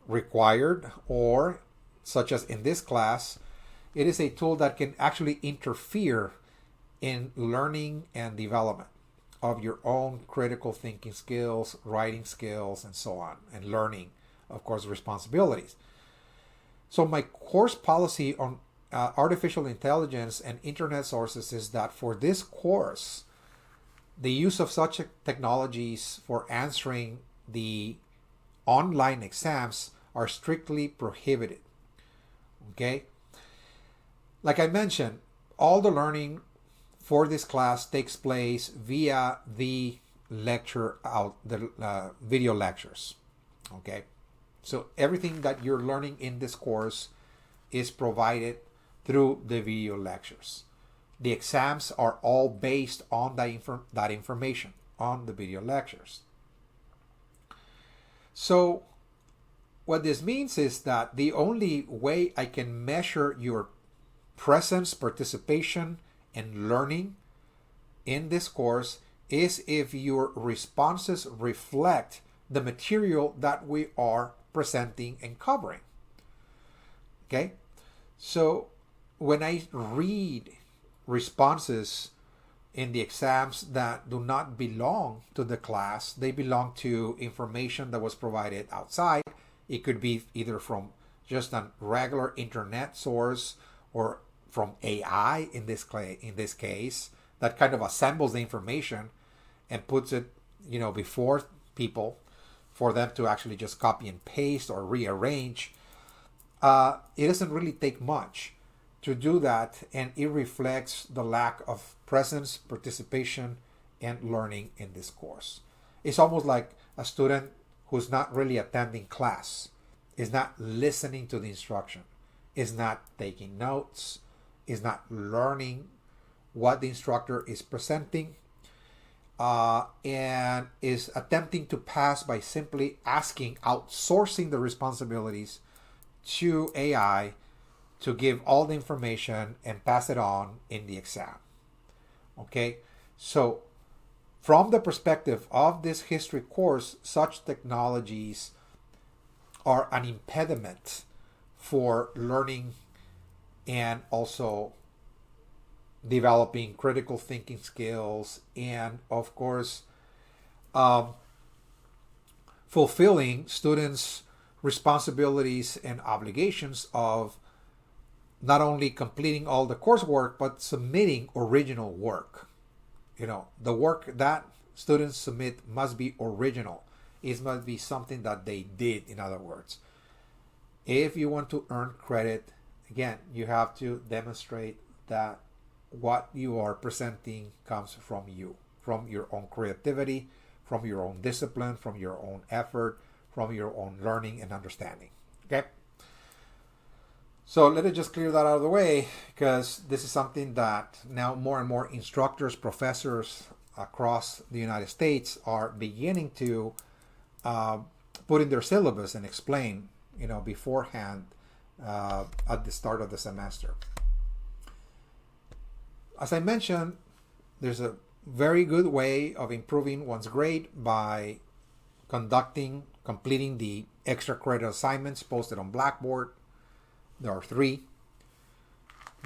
required, or such as in this class, it is a tool that can actually interfere in learning and development of your own critical thinking skills, writing skills, and so on, and learning, of course, responsibilities. So my course policy on artificial intelligence and internet sources is that for this course, the use of such technologies for answering the online exams are strictly prohibited. Okay? Like I mentioned, all the learning for this class takes place via the video lectures. Okay? So everything that you're learning in this course is provided through the video lectures. The exams are all based on that information on the video lectures. So what this means is that the only way I can measure your presence, participation, and learning in this course is if your responses reflect the material that we are presenting and covering. Okay? So when I read responses in the exams that do not belong to the class, they belong to information that was provided outside. It could be either from just a regular internet source or from AI in this case, that kind of assembles the information and puts it, before people for them to actually just copy and paste or rearrange. It doesn't really take much to do that, and it reflects the lack of presence, participation, and learning in this course. It's almost like a student who's not really attending class, is not listening to the instruction, is not taking notes, is not learning what the instructor is presenting, and is attempting to pass by simply outsourcing the responsibilities to AI to give all the information and pass it on in the exam. Okay, so from the perspective of this history course, such technologies are an impediment for learning and also developing critical thinking skills, and of course fulfilling students' responsibilities and obligations of not only completing all the coursework but submitting original work. The work that students submit must be original. It must be something that they did, in other words. If you want to earn credit, again, you have to demonstrate that what you are presenting comes from you, from your own creativity, from your own discipline, from your own effort, from your own learning and understanding. Okay? So let us just clear that out of the way, because this is something that now more and more instructors, professors across the United States are beginning to put in their syllabus and explain, beforehand at the start of the semester. As I mentioned, there's a very good way of improving one's grade by completing the extra credit assignments posted on Blackboard. There are 3.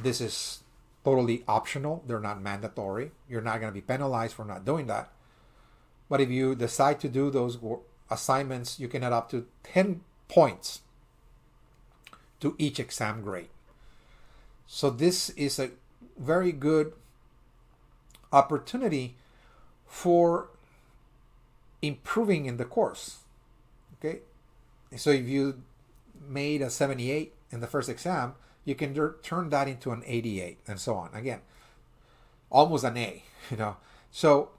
This is totally optional. They're not mandatory. You're not going to be penalized for not doing that. But if you decide to do those assignments, you can add up to 10 points to each exam grade. So this is a very good opportunity for improving in the course. Okay? So if you made a 78 in the first exam, you can turn that into an 88 and so on. Again, almost an A, So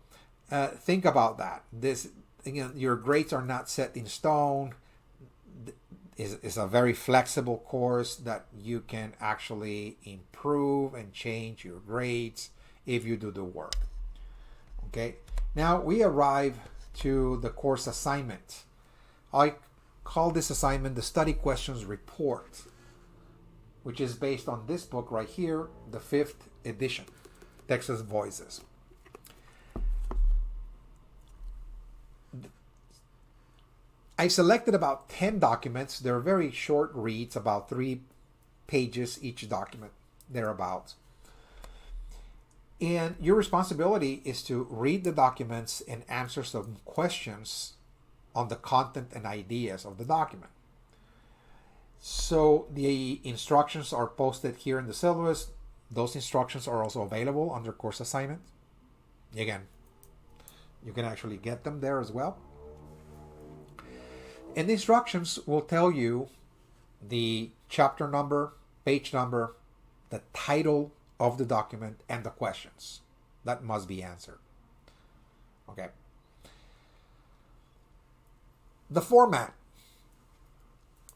think about that. This, your grades are not set in stone. It's a very flexible course that you can actually improve and change your grades if you do the work. Okay, now we arrive to the course assignment. I call this assignment the study questions report, which is based on this book right here, the 5th edition, Texas Voices. I selected about 10 documents. They're very short reads, about 3 pages each document, thereabouts. And your responsibility is to read the documents and answer some questions on the content and ideas of the document. So the instructions are posted here in the syllabus. Those instructions are also available under course assignment. Again, you can actually get them there as well. And the instructions will tell you the chapter number, page number, the title of the document, and the questions that must be answered. Okay. The format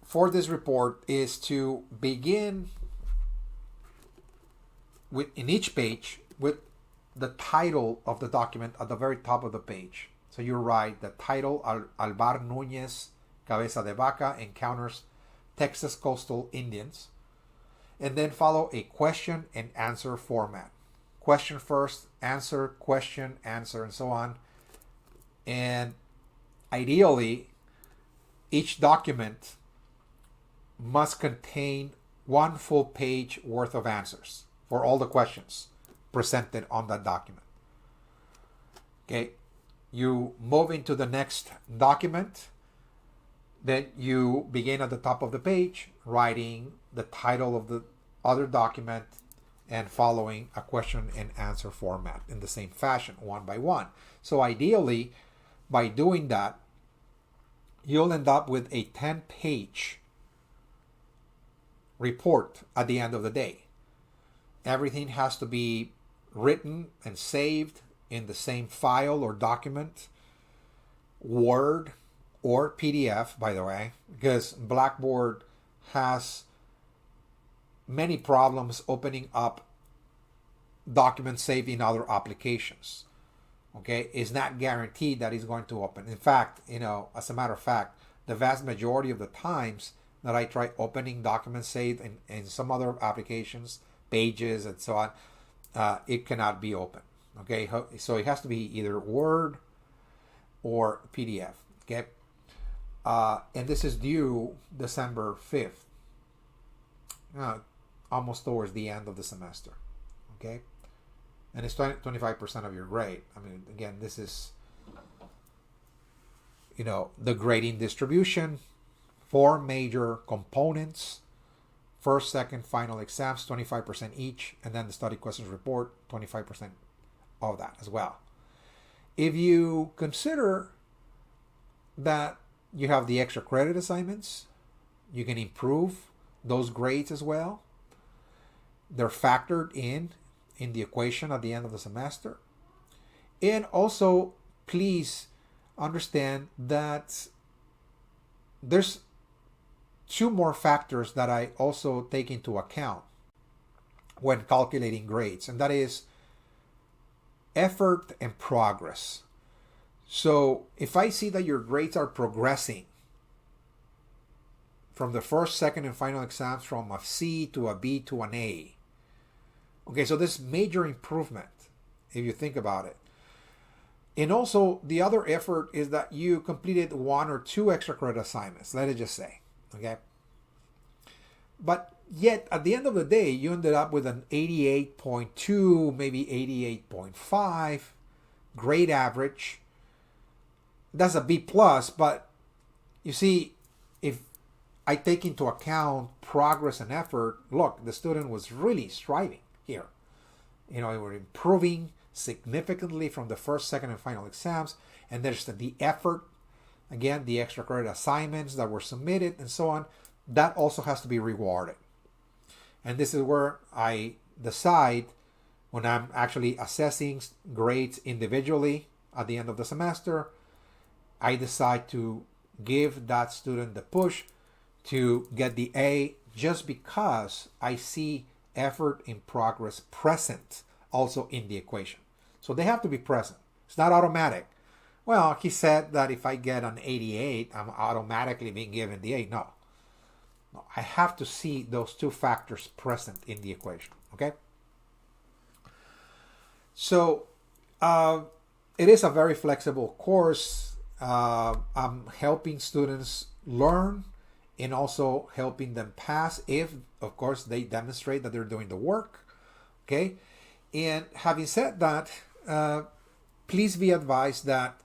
for this report is to begin in each page with the title of the document at the very top of the page. So you write the title, Alvar Núñez Cabeza de Vaca encounters Texas coastal Indians, and then follow a question and answer format. Question first, answer, question, answer, and so on. And ideally, each document must contain 1 full page worth of answers for all the questions presented on that document. Okay, you move into the next document. Then you begin at the top of the page, writing the title of the other document and following a question and answer format in the same fashion, one by one. So ideally, by doing that, you'll end up with a 10-page report at the end of the day. Everything has to be written and saved in the same file or document, Word or PDF, by the way, because Blackboard has many problems opening up documents saved in other applications. Okay, it's not guaranteed that it's going to open. In fact, as a matter of fact, the vast majority of the times that I try opening documents saved in some other applications, Pages and so on, it cannot be opened. Okay, so it has to be either Word or PDF. Okay, and this is due December 5th, almost towards the end of the semester. Okay, and it's 25% of your grade. I mean, again, this is the grading distribution. 4 major components: first, second, final exams, 25% each, and then the study questions report, 25% of that as well. If you consider that you have the extra credit assignments, you can improve those grades as well. They're factored in the equation at the end of the semester. And also, please understand that there's two more factors that I also take into account when calculating grades, and that is effort and progress. So if I see that your grades are progressing from the first, second, and final exams from a C to a B to an A, okay, so this major improvement, if you think about it. And also, the other effort is that you completed 1 or 2 extra credit assignments, let it just say, okay? But yet, at the end of the day, you ended up with an 88.2, maybe 88.5 grade average. That's a B plus, but you see, if I take into account progress and effort, look, the student was really striving here. You know, they were improving significantly from the first, second, and final exams. And there's the effort, again, the extra credit assignments that were submitted and so on. That also has to be rewarded. And this is where I decide when I'm actually assessing grades individually at the end of the semester, I decide to give that student the push to get the A just because I see effort in progress present also in the equation. So they have to be present. It's not automatic. Well, he said that if I get an 88, I'm automatically being given the A. No. I have to see those two factors present in the equation. Okay? So it is a very flexible course. I'm helping students learn and also helping them pass if, of course, they demonstrate that they're doing the work. Okay? And having said that, please be advised that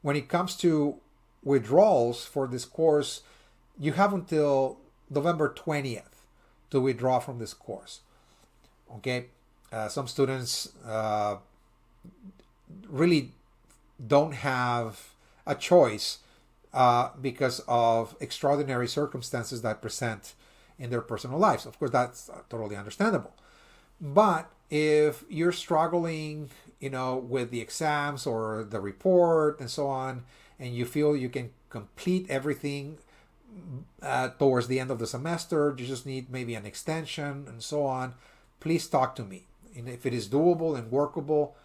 when it comes to withdrawals for this course, you have until November 20th to withdraw from this course. Okay? Some students really don't have a choice because of extraordinary circumstances that present in their personal lives. Of course, that's totally understandable. But if you're struggling, you know, with the exams or the report and so on, and you feel you can complete everything towards the end of the semester, you just need maybe an extension and so on, please talk to me. And if it is doable and workable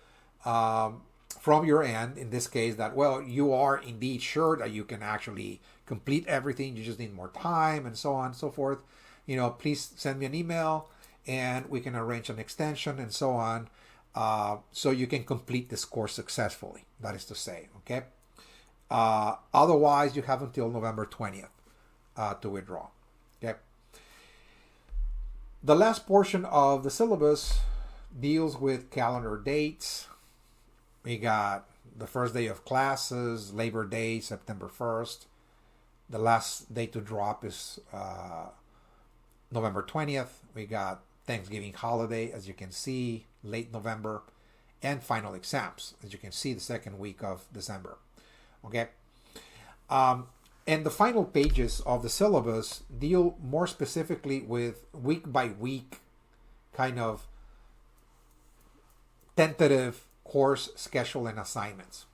from your end, in this case, that, well, you are indeed sure that you can actually complete everything, you just need more time and so on and so forth, you know, please send me an email and we can arrange an extension and so on, so you can complete this course successfully, that is to say, okay? Otherwise, you have until November 20th to withdraw, okay? The last portion of the syllabus deals with calendar dates. We got the first day of classes, Labor Day, September 1st. The last day to drop is November 20th. We got Thanksgiving holiday, as you can see, late November, and final exams, as you can see, the second week of December. Okay? And the final pages of the syllabus deal more specifically with week by week kind of tentative course schedule and assignments.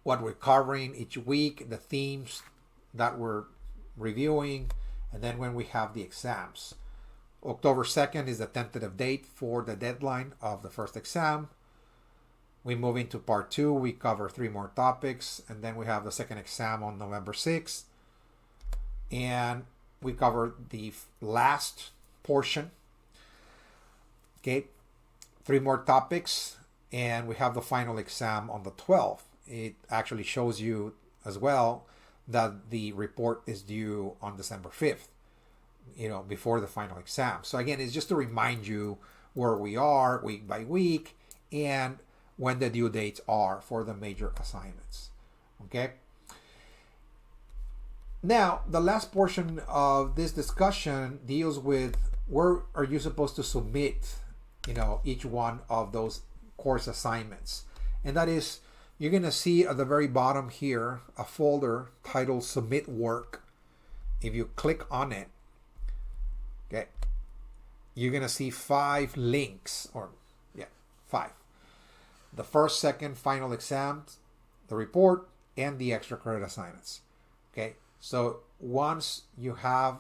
What we're covering each week, the themes that we're reviewing, and then when we have the exams. October 2nd is the tentative date for the deadline of the first exam. We move into part 2. We cover 3 more topics, and then we have the second exam on November 6th. And we cover the last portion. Okay, 3 more topics, and we have the final exam on the 12th. It actually shows you as well that the report is due on December 5th, you know, before the final exam. So again, it's just to remind you where we are week by week and when the due dates are for the major assignments. Okay. Now, the last portion of this discussion deals with where are you supposed to submit, you know, each one of those course assignments. And that is, you're going to see at the very bottom here a folder titled Submit Work. If you click on it, okay, you're going to see 5 links, or yeah, 5. The first, second, final exams, the report, and the extra credit assignments. Okay, so once you have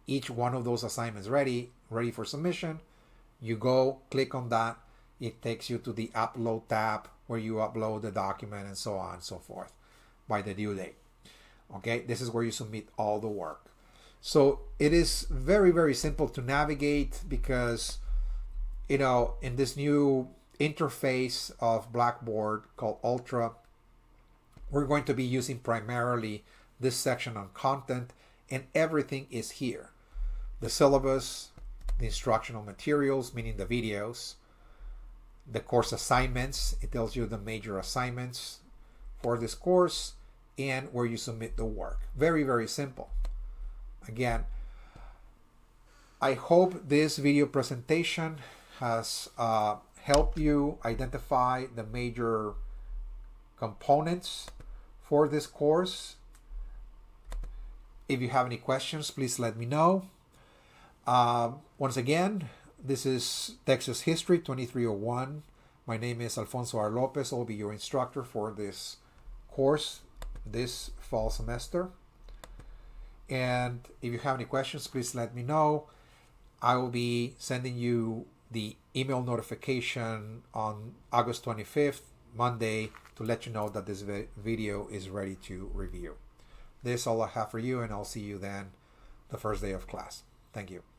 each one of those assignments ready for submission, you go click on that. It takes you to the upload tab where you upload the document and so on and so forth by the due date. Okay, this is where you submit all the work. So it is very, very simple to navigate because, you know, in this new interface of Blackboard called Ultra, we're going to be using primarily this section on content, and everything is here. The syllabus, the instructional materials, meaning the videos, the course assignments, it tells you the major assignments for this course, and where you submit the work. Very, very simple. Again, I hope this video presentation has helped you identify the major components for this course. If you have any questions, please let me know. Once again, this is Texas History 2301. My name is Alfonso R. Lopez. I'll be your instructor for this course this fall semester. And if you have any questions, please let me know. I will be sending you the email notification on August 25th, Monday, to let you know that this video is ready to review. This is all I have for you, and I'll see you then the first day of class. Thank you.